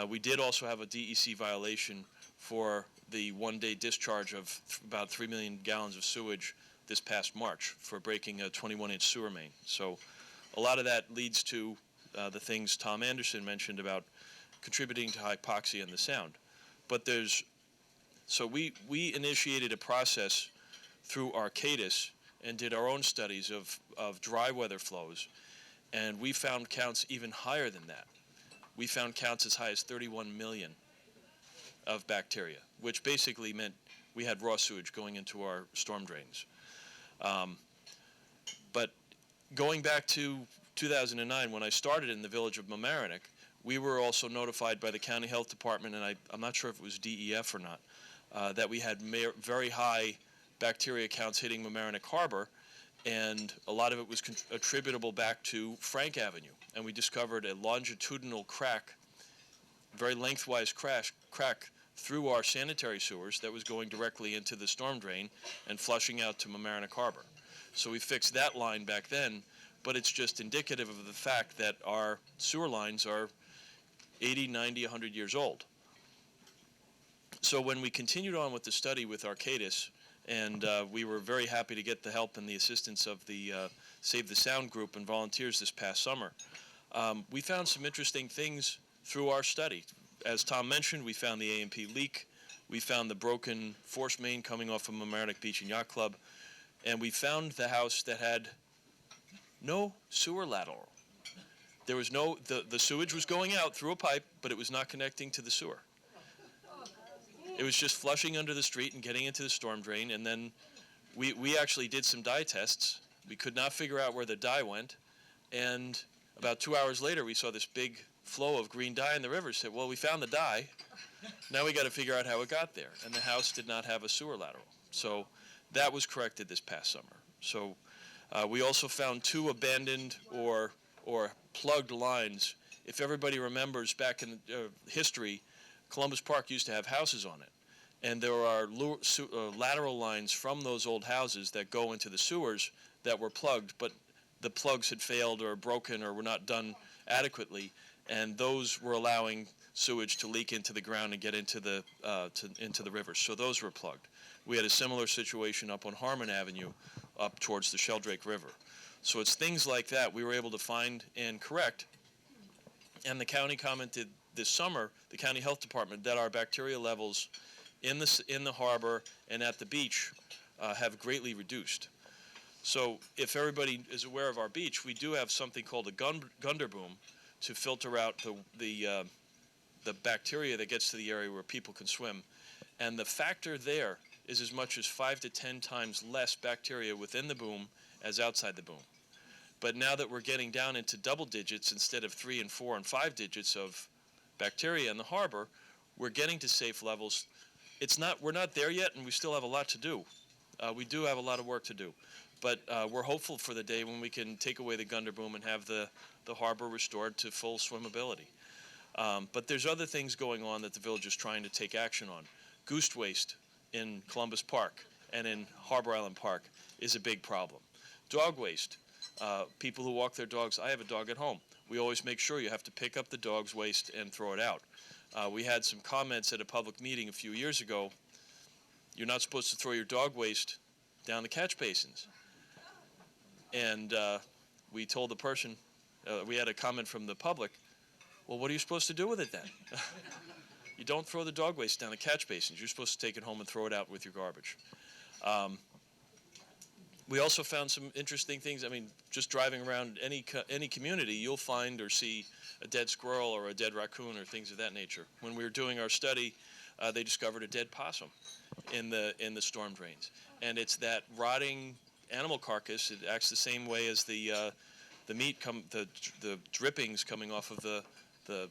[SPEAKER 5] We did also have a DEC violation for the one-day discharge of about 3 million gallons of sewage this past March for breaking a 21-inch sewer main. So a lot of that leads to the things Tom Anderson mentioned about contributing to hypoxia in the sound. But so we initiated a process through Arcadis and did our own studies of dry weather flows, and we found counts even higher than that. We found counts as high as 31 million of bacteria, which basically meant we had raw sewage going into our storm drains. But going back to 2009, when I started in the village of Mamaroneck, we were also notified by the county health department, and I'm not sure if it was DEF or not, that we had very high bacteria counts hitting Mamaroneck Harbor, and a lot of it was attributable back to Frank Avenue. And we discovered a longitudinal crack, very lengthwise crack through our sanitary sewers that was going directly into the storm drain and flushing out to Mamaroneck Harbor. So we fixed that line back then, but it's just indicative of the fact that our sewer lines are 80, 90, 100 years old. So when we continued on with the study with Arcadis, and we were very happy to get the help and the assistance of the Save the Sound group and volunteers this past summer, we found some interesting things through our study. As Tom mentioned, we found the A&P leak, we found the broken force main coming off of Mamaroneck Beach and Yacht Club, and we found the house that had no sewer lateral. There was the sewage was going out through a pipe, but it was not connecting to the sewer. It was just flushing under the street and getting into the storm drain, and then we actually did some dye tests. We could not figure out where the dye went, and about 2 hours later, we saw this big flow of green dye in the river. Said, well, we found the dye. Now we got to figure out how it got there, and the house did not have a sewer lateral. So that was corrected this past summer. So we also found 2 abandoned or plugged lines. If everybody remembers back in history, Columbus Park used to have houses on it, and there are lateral lines from those old houses that go into the sewers that were plugged, but the plugs had failed or broken or were not done adequately, and those were allowing sewage to leak into the ground and get into the rivers. So those were plugged. We had a similar situation up on Harmon Avenue up towards the Sheldrake River. So it's things like that we were able to find and correct, and the county commented this summer, the county health department, that our bacteria levels in the harbor and at the beach have greatly reduced. So if everybody is aware of our beach, we do have something called a gunder boom to filter out the bacteria that gets to the area where people can swim. And the factor there is as much as 5 to 10 times less bacteria within the boom as outside the boom. But now that we're getting down into double digits instead of 3 and 4 and 5 digits of bacteria in the harbor, we're getting to safe levels we're not there yet, and we still have a lot to do. We do have a lot of work to do, but we're hopeful for the day when we can take away the Gunder Boom and have the harbor restored to full swimmability. But there's other things going on that the village is trying to take action on. Goose waste in Columbus Park and in Harbor Island Park is a big problem. Dog waste. People who walk their dogs, I have a dog at home. We always make sure you have to pick up the dog's waste and throw it out. We had some comments at a public meeting a few years ago. You're not supposed to throw your dog waste down the catch basins. And we told the person, we had a comment from the public, well, what are you supposed to do with it then? You don't throw the dog waste down the catch basins. You're supposed to take it home and throw it out with your garbage. We also found some interesting things. I mean, just driving around any community, you'll find or see a dead squirrel or a dead raccoon or things of that nature. When we were doing our study, they discovered a dead possum in the storm drains, and it's that rotting animal carcass. It acts the same way as the meat, the drippings coming off of the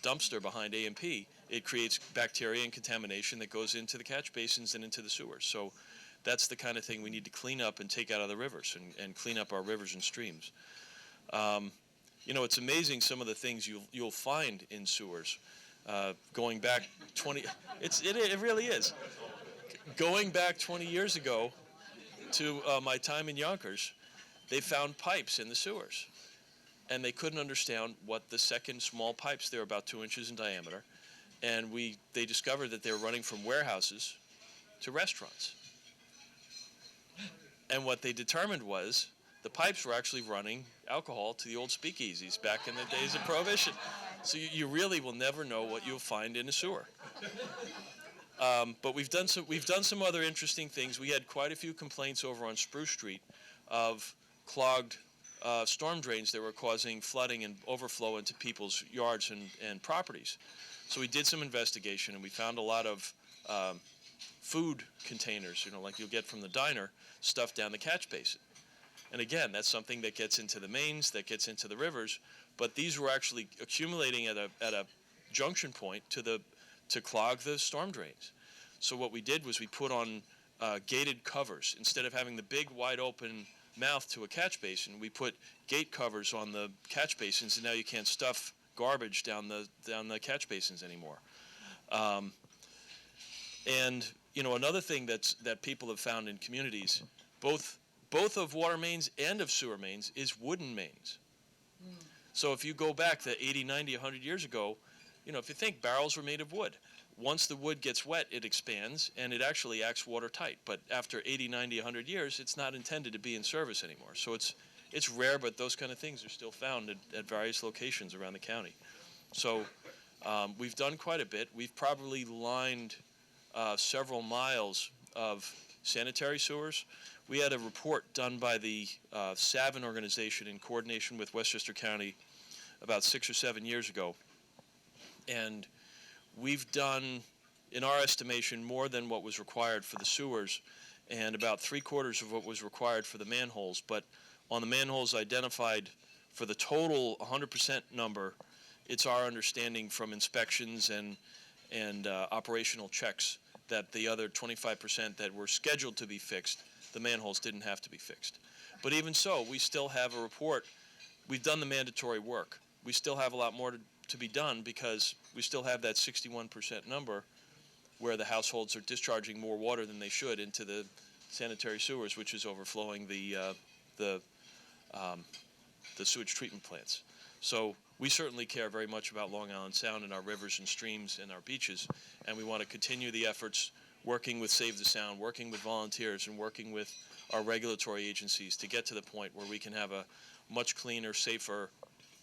[SPEAKER 5] dumpster behind A&P. It creates bacteria and contamination that goes into the catch basins and into the sewers. So that's the kind of thing we need to clean up and take out of the rivers and clean up our rivers and streams. You know, it's amazing some of the things you'll find in sewers. Going back 20, it really is. Going back 20 years ago to my time in Yonkers, they found pipes in the sewers. And they couldn't understand what the second small pipes, they're about 2 inches in diameter, and they discovered that they were running from warehouses to restaurants. And what they determined was the pipes were actually running alcohol to the old speakeasies back in the days of Prohibition. So you really will never know what you'll find in a sewer. But we've done some other interesting things. We had quite a few complaints over on Spruce Street of clogged storm drains that were causing flooding and overflow into people's yards and properties. So we did some investigation, and we found a lot of food containers, you know, like you'll get from the diner, stuffed down the catch basin. And again, that's something that gets into the mains, that gets into the rivers, but these were actually accumulating at a junction point to clog the storm drains. So what we did was we put on gated covers. Instead of having the big wide open mouth to a catch basin, we put gate covers on the catch basins, and now you can't stuff garbage down the catch basins anymore. And you know, another thing that people have found in communities, both of water mains and of sewer mains, is wooden mains. So if you go back to 80, 90, 100 years ago, you know, if you think, barrels were made of wood. Once the wood gets wet, it expands, and it actually acts watertight. But after 80, 90, 100 years, it's not intended to be in service anymore. So it's rare, but those kind of things are still found at various locations around the county. So we've done quite a bit. We've probably lined several miles of sanitary sewers. We had a report done by the Savin organization in coordination with Westchester County about 6 or 7 years ago. And we've done, in our estimation, more than what was required for the sewers and about 3/4 of what was required for the manholes. But on the manholes identified for the total 100% number, it's our understanding from inspections and operational checks that the other 25% that were scheduled to be fixed, the manholes didn't have to be fixed. But even so, we still have a report. We've done the mandatory work. We still have a lot more to be done because we still have that 61% number where the households are discharging more water than they should into the sanitary sewers, which is overflowing the sewage treatment plants. So we certainly care very much about Long Island Sound and our rivers and streams and our beaches, and we want to continue the efforts working with Save the Sound, working with volunteers, and working with our regulatory agencies to get to the point where we can have a much cleaner, safer,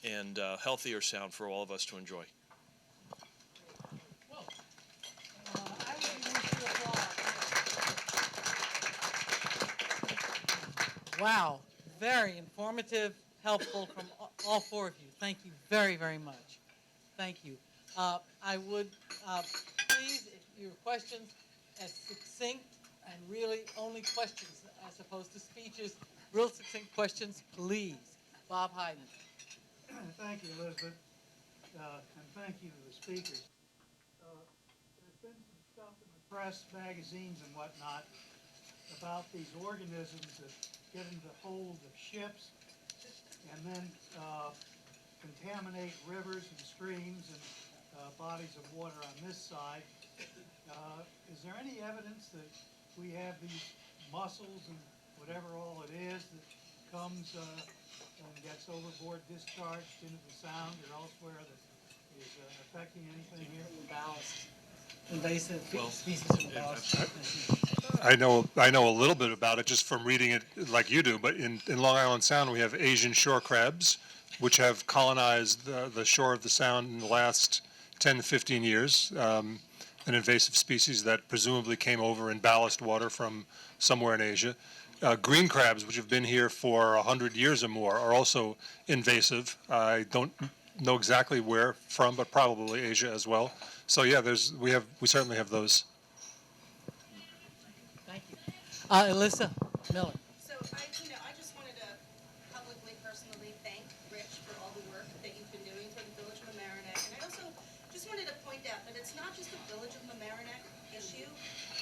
[SPEAKER 5] and healthier sound for all of us to enjoy.
[SPEAKER 13] Wow, very informative, helpful from all four of you. Thank you very, very much. Thank you. I would please, if your questions as succinct and really only questions as opposed to speeches, real succinct questions, please. Bob Hayden.
[SPEAKER 7] Thank you, Elizabeth, and thank you to the speakers. There's been some stuff in the press, magazines and whatnot about these organisms that get into the holds of ships and then contaminate rivers and streams and bodies of water on this side. Is there any evidence that we have these mussels and whatever all it is that comes and gets overboard discharged into the sound or elsewhere that is affecting anything here?
[SPEAKER 13] Ballast. Invasive
[SPEAKER 4] Well,
[SPEAKER 13] species of ballast.
[SPEAKER 4] I know a little bit about it just from reading it like you do, but in Long Island Sound we have Asian shore crabs, which have colonized the shore of the Sound in the last 10 to 15 years, an invasive species that presumably came over in ballast water from somewhere in Asia. Green crabs, which have been here for 100 years or more, are also invasive. I don't know exactly where from, but probably Asia as well. So yeah, we certainly have those.
[SPEAKER 13] Thank you. Alyssa Miller.
[SPEAKER 8] So I just wanted to publicly, personally thank Rich for all the work that you've been doing for the Village of Mamaroneck. And I also just wanted to point out that it's not just a Village of Mamaroneck issue,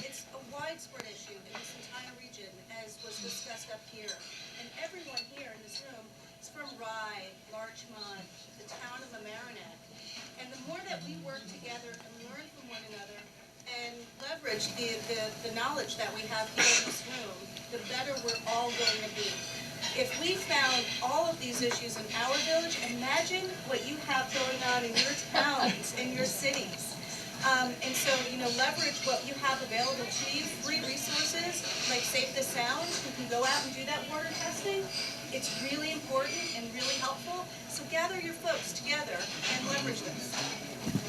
[SPEAKER 8] it's a widespread issue in this entire region, as was discussed up here. And everyone here in this room is from Rye, Larchmont, the town of Mamaroneck. And the more that we work together and learn from one another and leverage the knowledge that we have here in this room, the better we're all going to be. If we found all of these issues in our village, imagine what you have going on in your towns, in your cities. And so, leverage what you have available to you, free resources like Save the Sound, who can go out and do that water testing. It's really important and really helpful. So gather your folks together and leverage this.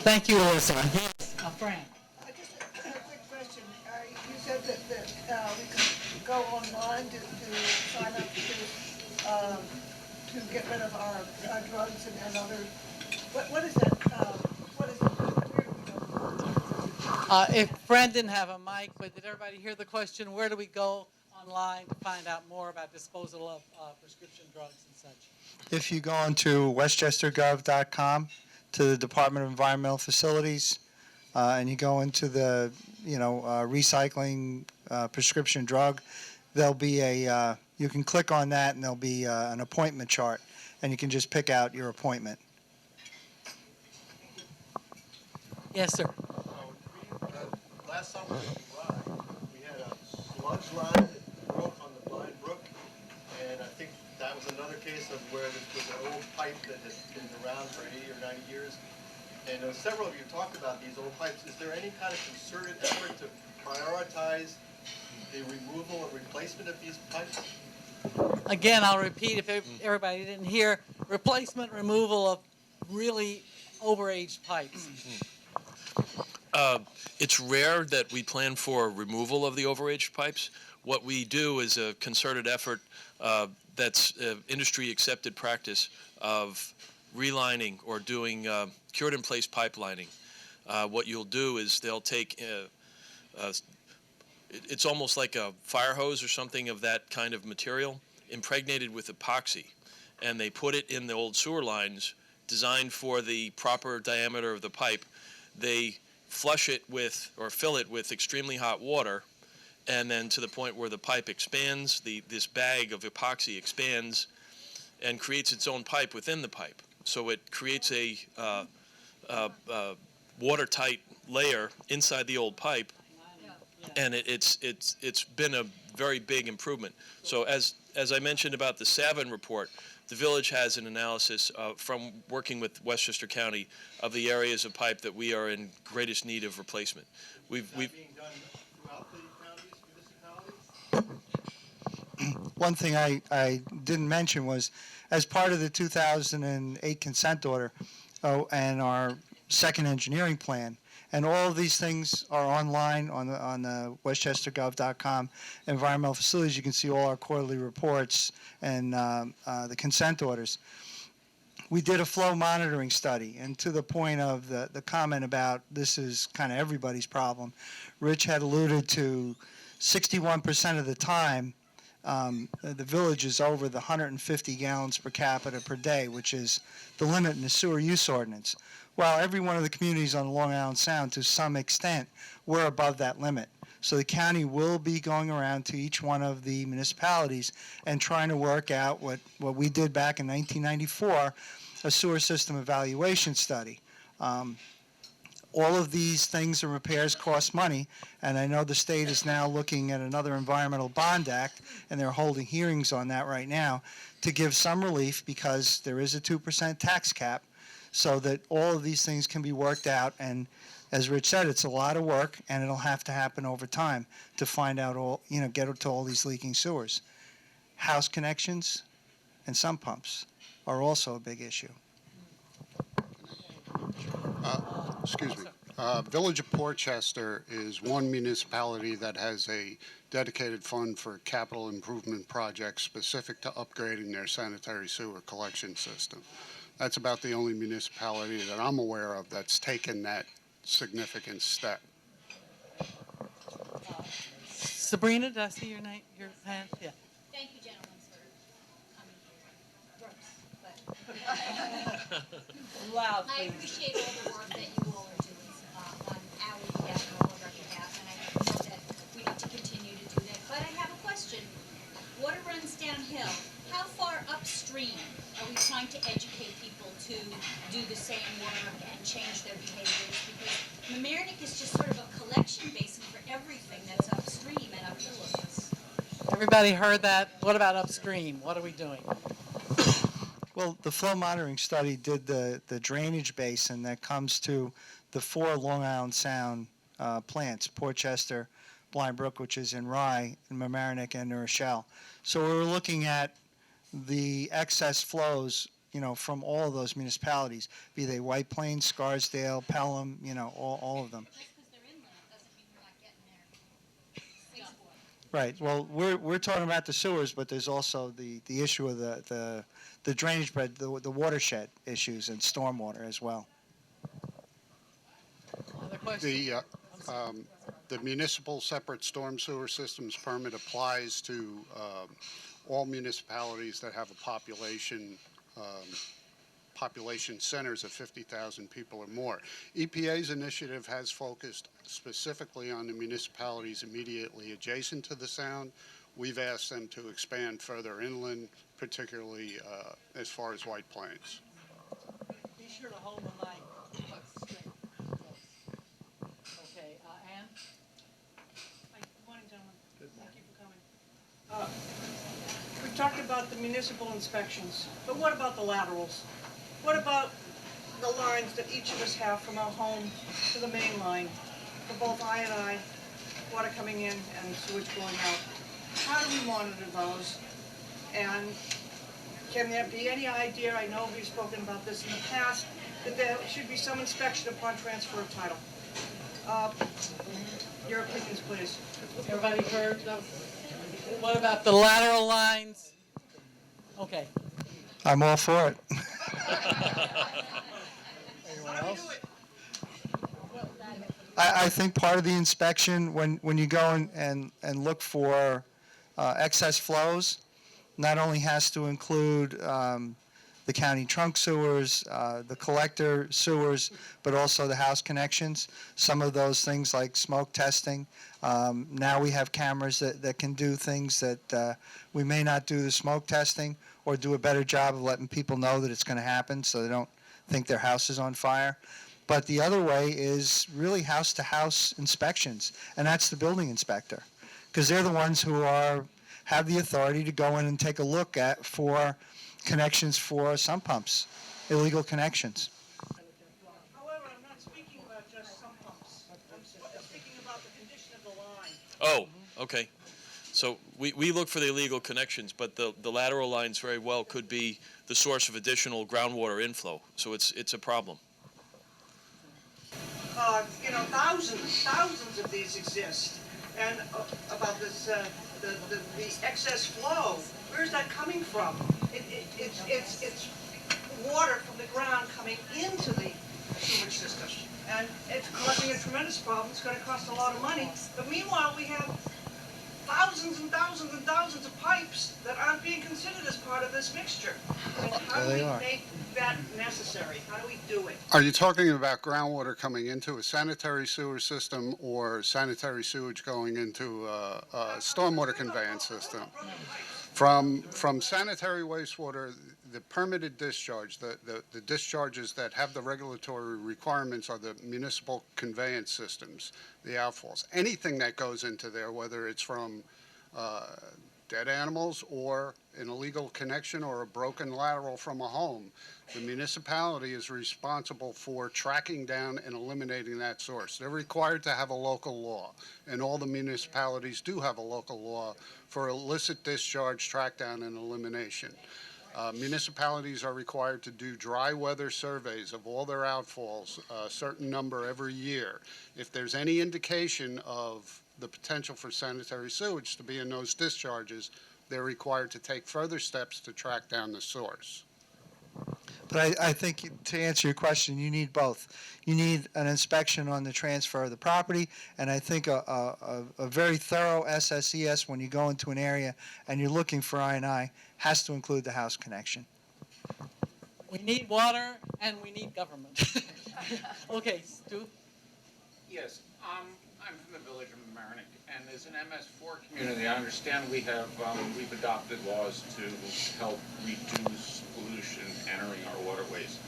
[SPEAKER 13] Thank you, Alyssa. Yes, Fran.
[SPEAKER 6] Just a quick question. You said that we could go online to sign up to get rid of our drugs and other. What is that? What is it?
[SPEAKER 13] If Fran didn't have a mic, but did everybody hear the question? Where do we go online to find out more about disposal of prescription drugs and such?
[SPEAKER 3] If you go onto westchestergov.com to the Department of Environmental Facilities, and you go into the recycling prescription drug, there'll be you can click on that and there'll be an appointment chart, and you can just pick out your appointment.
[SPEAKER 13] Yes, sir.
[SPEAKER 10] Last summer in Rye, we had a sludge line that broke on the Blind Brook, and I think that was another case of where this was an old pipe that had been around for 80 or 90 years. And several of you talked about these old pipes. Is there any kind of concerted effort to prioritize the removal and replacement of these pipes?
[SPEAKER 13] Again, I'll repeat if everybody didn't hear, replacement removal of really overaged pipes.
[SPEAKER 5] It's rare that we plan for removal of the overaged pipes. What we do is a concerted effort that's industry accepted practice of relining or doing cured in place pipelining. What you'll do is they'll take it's almost like a fire hose or something of that kind of material impregnated with epoxy, and they put it in the old sewer lines designed for the proper diameter of the pipe. They flush it with or fill it with extremely hot water, and then to the point where the pipe expands, this bag of epoxy expands and creates its own pipe within the pipe. So it creates a watertight layer inside the old pipe, and it's been a very big improvement. So as I mentioned about the Savin report, the village has an analysis from working with Westchester County of the areas of pipe that we are in greatest need of replacement.
[SPEAKER 10] Is that being done throughout the counties, municipalities?
[SPEAKER 3] One thing I didn't mention was, as part of the 2008 consent order and our second engineering plan, and all of these things are online on the westchestergov.com environmental facilities. You can see all our quarterly reports and the consent orders. We did a flow monitoring study, and to the point of the comment about this is kind of everybody's problem, Rich had alluded to 61% of the time the village is over the 150 gallons per capita per day, which is the limit in the sewer use ordinance. Well, every one of the communities on Long Island Sound, to some extent, we're above that limit. So the county will be going around to each one of the municipalities and trying to work out what we did back in 1994, a sewer system evaluation study. All of these things and repairs cost money, and I know the state is now looking at another Environmental Bond Act, and they're holding hearings on that right now to give some relief because there is a 2% tax cap, so that all of these things can be worked out. And as Rich said, it's a lot of work, and it'll have to happen over time to find out all, get to all these leaking sewers. House connections and sump pumps are also a big issue.
[SPEAKER 1] Excuse me. Village of Portchester is one municipality that has a dedicated fund for capital improvement projects specific to upgrading their sanitary sewer collection system. That's about the only municipality that I'm aware of that's taken that significant step.
[SPEAKER 13] Sabrina, did I see your name, your hand? Yeah.
[SPEAKER 2] Thank you, gentlemen, for coming here.
[SPEAKER 13] Loud,
[SPEAKER 2] I
[SPEAKER 13] please.
[SPEAKER 2] appreciate all the work that you all are doing on our behalf and all of our behalf, and I know that we need to continue to do that. But I have a question. Water runs downhill. How far upstream are we trying to educate people to do the same work and change their behaviors? Because Mamaroneck is just sort of a collection basin for everything that's upstream and uphill of us.
[SPEAKER 13] Everybody heard that? What about upstream? What are we doing?
[SPEAKER 3] Well, the flow monitoring study did the drainage basin that comes to the 4 Long Island Sound plants, Portchester, Blind Brook, which is in Rye, and Mamaroneck and New Rochelle. So we were looking at the excess flows, from all of those municipalities, be they White Plains, Scarsdale, Pelham, all of them. Right. Well, we're talking about the sewers, but there's also the issue of the drainage bed, the watershed issues and stormwater as well.
[SPEAKER 1] The municipal separate storm sewer systems permit applies to all municipalities that have a population centers of 50,000 people or more. EPA's initiative has focused specifically on the municipalities immediately adjacent to the sound. We've asked them to expand further inland, particularly as far as White Plains.
[SPEAKER 13] Be sure to hold the mic straight. Okay, Ann?
[SPEAKER 9] Good morning, gentlemen. Thank you for coming. We talked about the municipal inspections, but what about the laterals? What about the lines that each of us have from our home to the main line, for both I&I, water coming in and sewage going out? How do we monitor those? And can there be any idea, I know we've spoken about this in the past, that there should be some inspection upon transfer of title? Your opinions, please.
[SPEAKER 13] Everybody heard? What about the lateral lines? Okay.
[SPEAKER 3] I'm all for it.
[SPEAKER 9] Anyone else?
[SPEAKER 3] I think part of the inspection, when you go and look for excess flows, not only has to include the county trunk sewers, the collector sewers, but also the house connections. Some of those things like smoke testing. Now we have cameras that can do things that we may not do the smoke testing, or do a better job of letting people know that it's going to happen so they don't think their house is on fire. But the other way is really house-to-house inspections, and that's the building inspector, because they're the ones who have the authority to go in and take a look at for connections for sump pumps, illegal connections.
[SPEAKER 9] However, I'm not speaking about just sump pumps. I'm speaking about the condition of the line.
[SPEAKER 5] Oh, okay. So we look for the illegal connections, but the lateral lines very well could be the source of additional groundwater inflow. So it's a problem.
[SPEAKER 9] Thousands of these exist. And about this, the excess flow, where's that coming from? It's water from the ground coming into the sewage system. And it's causing a tremendous problem. It's going to cost a lot of money. But meanwhile, we have thousands and thousands and thousands of pipes that aren't being considered as part of this mixture. And how
[SPEAKER 3] There
[SPEAKER 9] do
[SPEAKER 3] they
[SPEAKER 9] we
[SPEAKER 3] are.
[SPEAKER 9] make that necessary? How do we do it?
[SPEAKER 1] Are you talking about groundwater coming into a sanitary sewer system or sanitary sewage going into a stormwater conveyance system? From sanitary wastewater, the permitted discharge, the discharges that have the regulatory requirements are the municipal conveyance systems, the outfalls. Anything that goes into there, whether it's from dead animals or an illegal connection or a broken lateral from a home, the municipality is responsible for tracking down and eliminating that source. They're required to have a local law, and all the municipalities do have a local law for illicit discharge, track down, and elimination. Municipalities are required to do dry weather surveys of all their outfalls, a certain number every year. If there's any indication of the potential for sanitary sewage to be in those discharges, they're required to take further steps to track down the source.
[SPEAKER 3] But I think to answer your question, you need both. You need an inspection on the transfer of the property, and I think a very thorough SSES when you go into an area and you're looking for I&I has to include the house connection.
[SPEAKER 13] We need water and we need government. Okay, Stu?
[SPEAKER 26] Yes, I'm from the village of Mamaroneck, and as an MS4 community, I understand we've adopted laws to help reduce pollution entering our waterways.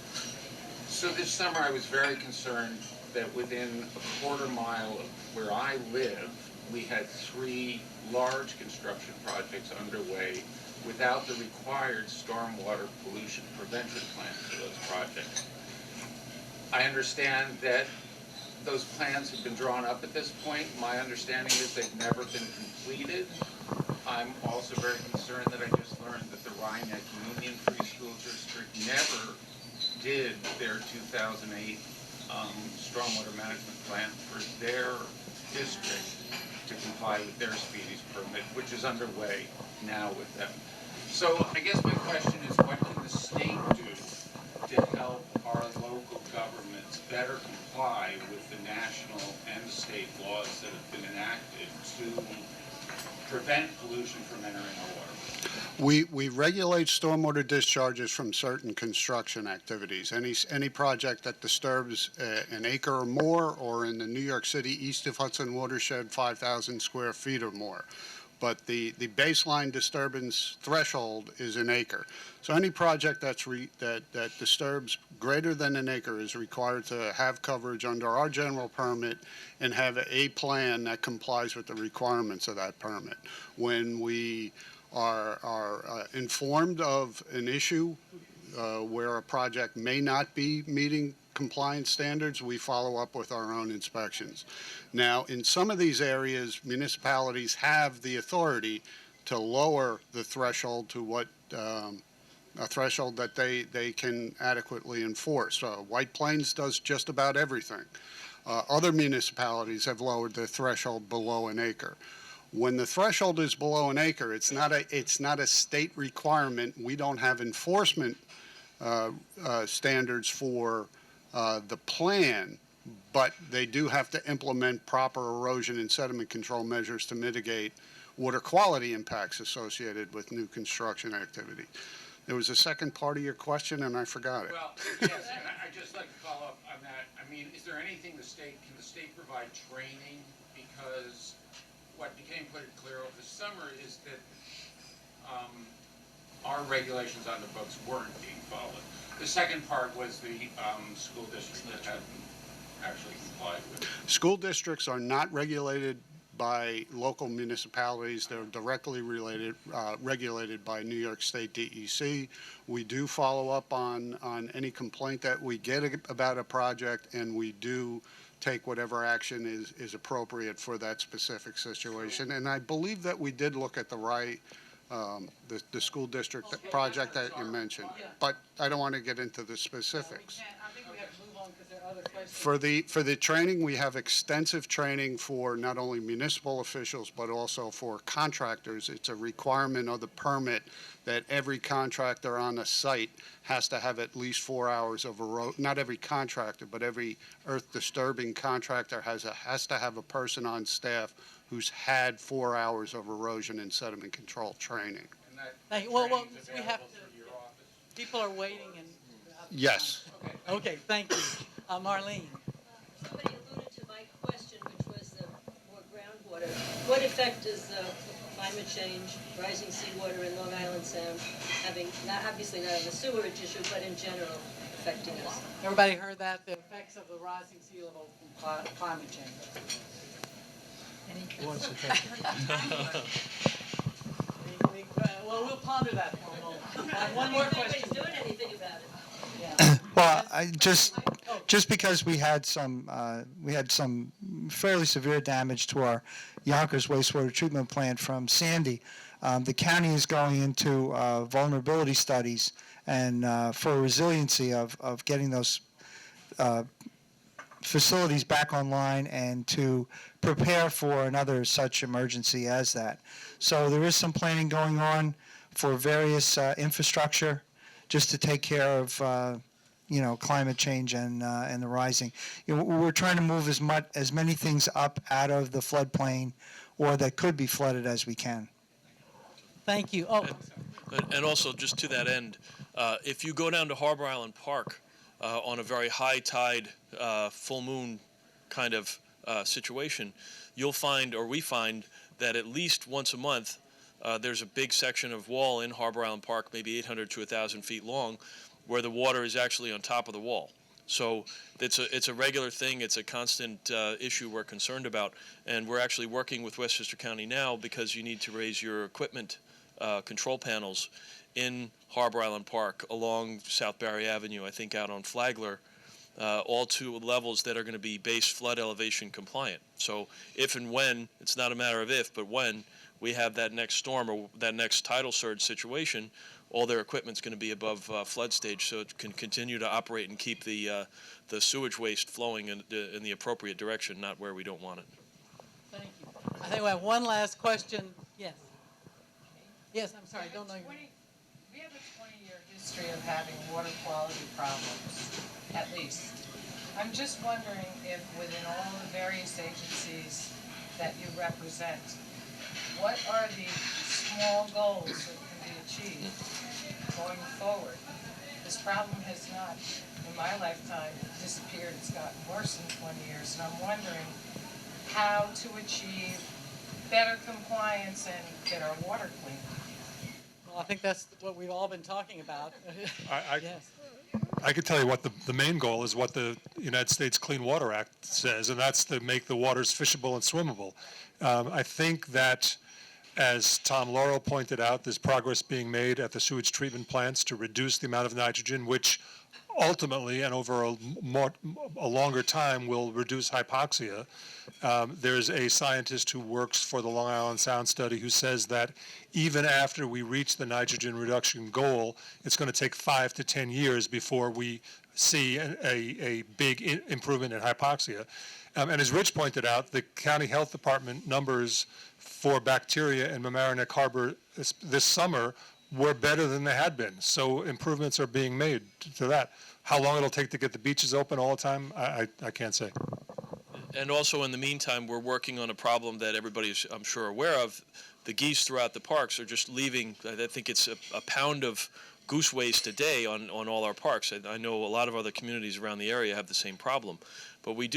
[SPEAKER 26] So this summer I was very concerned that within a quarter mile of where I live, we had 3 large construction projects underway without the required stormwater pollution prevention plans for those projects. I understand that those plans have been drawn up at this point. My understanding is they've never been completed. I'm also very concerned that I just learned that the Rhinebeck Union Free School District never did their 2008 stormwater management plan for their district to comply with their speedies permit, which is underway now with them. So I guess my question is, what can the state do to help our local governments better comply with the national and state laws that have been enacted to prevent pollution from entering our water?
[SPEAKER 1] We regulate stormwater discharges from certain construction activities. Any project that disturbs an acre or more, or in the New York City East of Hudson watershed, 5,000 square feet or more. But the baseline disturbance threshold is an acre. So any project that disturbs greater than an acre is required to have coverage under our general permit and have a plan that complies with the requirements of that permit. When we are informed of an issue where a project may not be meeting compliance standards, we follow up with our own inspections. Now, in some of these areas, municipalities have the authority to lower the threshold to what a threshold that they can adequately enforce. White Plains does just about everything. Other municipalities have lowered the threshold below an acre. When the threshold is below an acre, it's not a state requirement. We don't have enforcement standards for the plan, but they do have to implement proper erosion and sediment control measures to mitigate water quality impacts associated with new construction activity. There was a second part of your question, and I forgot it.
[SPEAKER 26] Well, yes, and I'd just like to follow up on that. I mean, is there anything can the state provide training? Because what became pretty clear over the summer is that our regulations on the books weren't being followed. The second part was the school district that hadn't actually complied with it.
[SPEAKER 1] School districts are not regulated by local municipalities. They're directly regulated by New York State DEC. We do follow up on any complaint that we get about a project, and we do take whatever action is appropriate for that specific situation. And I believe that we did look at the school district project that you mentioned, but I don't want to get into the specifics.
[SPEAKER 13] I think we have to move on because there are other questions.
[SPEAKER 1] For the training, we have extensive training for not only municipal officials, but also for contractors. It's a requirement of the permit that every contractor on the site has to have at least 4 hours of not every contractor, but every earth disturbing contractor has to have a person on staff who's had 4 hours of erosion and sediment control training.
[SPEAKER 13] Thank you. Well, we have to, people are waiting and.
[SPEAKER 1] Yes.
[SPEAKER 13] Okay, thank you. Marlene.
[SPEAKER 11] Somebody alluded to my question, which was the more groundwater. What effect does climate change, rising seawater in Long Island Sound having, obviously not on the sewerage issue, but in general affecting us?
[SPEAKER 13] Everybody heard that, the effects of the rising sea level from climate change.
[SPEAKER 3] Who wants to take it?
[SPEAKER 13] Well, we'll ponder that for a moment. One more question.
[SPEAKER 11] Nobody's doing anything about it.
[SPEAKER 3] Well, just because we had some fairly severe damage to our Yonkers wastewater treatment plant from Sandy, the county is going into vulnerability studies and for resiliency of getting those facilities back online and to prepare for another such emergency as that. So there is some planning going on for various infrastructure just to take care of climate change and the rising. We're trying to move as many things up out of the floodplain or that could be flooded as we can.
[SPEAKER 13] Thank you. Oh,
[SPEAKER 5] And also, just to that end, if you go down to Harbor Island Park on a very high tide, full moon kind of situation, you'll find, or we find, that at least once a month there's a big section of wall in Harbor Island Park, maybe 800 to 1,000 feet long, where the water is actually on top of the wall. So it's a regular thing. It's a constant issue we're concerned about, and we're actually working with Westchester County now because you need to raise your equipment control panels in Harbor Island Park along South Barry Avenue, I think out on Flagler, all to levels that are going to be base flood elevation compliant. So if and when, it's not a matter of if, but when we have that next storm or that next tidal surge situation, all their equipment's going to be above flood stage, so it can continue to operate and keep the sewage waste flowing in the appropriate direction, not where we don't want it.
[SPEAKER 13] thank you. I think we have one last question. Yes. Yes, I'm sorry, I don't know.
[SPEAKER 15] We have a 20-year history of having water quality problems, at least. I'm just wondering if within all the various agencies that you represent, what are the small goals that can be achieved going forward? This problem has not, in my lifetime, disappeared. It's gotten worse in 20 years, and I'm wondering how to achieve better compliance and get our water clean.
[SPEAKER 13] Well, I think that's what we've all been talking about. Yes.
[SPEAKER 4] I could tell you what the main goal is, what the United States Clean Water Act says, and that's to make the waters fishable and swimmable. I think that, as Tom Laurel pointed out, there's progress being made at the sewage treatment plants to reduce the amount of nitrogen, which ultimately and over a longer time will reduce hypoxia. There's a scientist who works for the Long Island Sound Study who says that even after we reach the nitrogen reduction goal, it's going to take 5 to 10 years before we see a big improvement in hypoxia. And as Rich pointed out, the county health department numbers for bacteria in Mamaroneck Harbor this summer were better than they had been. So improvements are being made to that. How long it'll take to get the beaches open all the time, I can't say.
[SPEAKER 5] And also, in the meantime, we're working on a problem that everybody's, I'm sure, aware of. The geese throughout the parks are just leaving, I think it's a pound of goose waste a day on all our parks. I know a lot of other communities around the area have the same problem. But we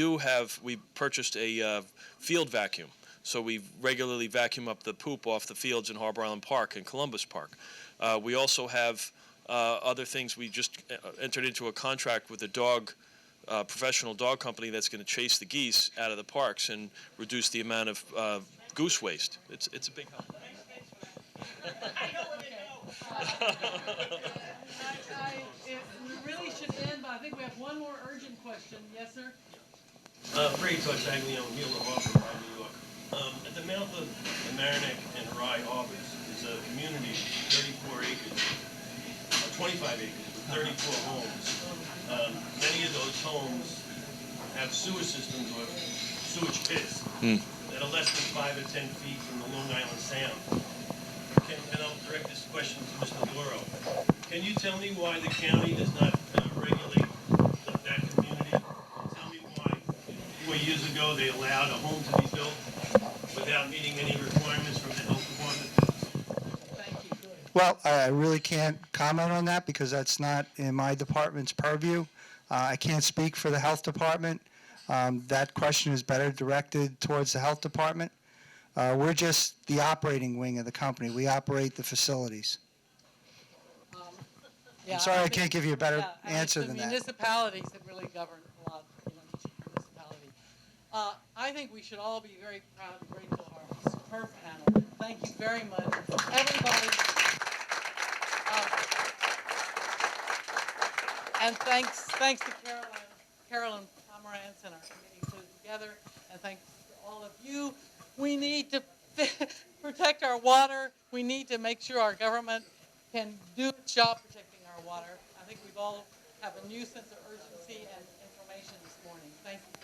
[SPEAKER 5] purchased a field vacuum. So we regularly vacuum up the poop off the fields in Harbor Island Park and Columbus Park. We also have other things. We just entered into a contract with a professional dog company that's going to chase the geese out of the parks and reduce the amount of goose waste. It's a big help.
[SPEAKER 13] We really should end, but I think we have one more urgent question. Yes, sir?
[SPEAKER 12] Brady Tosh-Aglione, Mueller Harbor, New York. At the mouth of the Mamaroneck and Rye Harbors is a community, 34 acres, 25 acres, with 34 homes. many of those homes have sewer systems or sewage pits that are less than 5 or 10 feet from the Long Island Sound. And I'll direct this question to Mr. Loro. Can you tell me why the county does not regulate that community? Tell me why 4 years ago they allowed a home to be built without meeting any requirements from the health department?
[SPEAKER 3] Well, I really can't comment on that because that's not in my department's purview. I can't speak for the health department. That question is better directed towards the health department. We're just the operating wing of the company. We operate the facilities. I'm sorry I can't give you a better answer than
[SPEAKER 13] the
[SPEAKER 3] that.
[SPEAKER 13] municipalities that really govern a lot, each municipality. I think we should all be very proud and grateful of our superb panel. Thank you very much, everybody. And thanks to Carolyn Pomerantz and our committee put it together, and thanks to all of you. We need to protect our water. We need to make sure our government can do its job protecting our water. I think we've all have a new sense of urgency and information this morning. Thank you.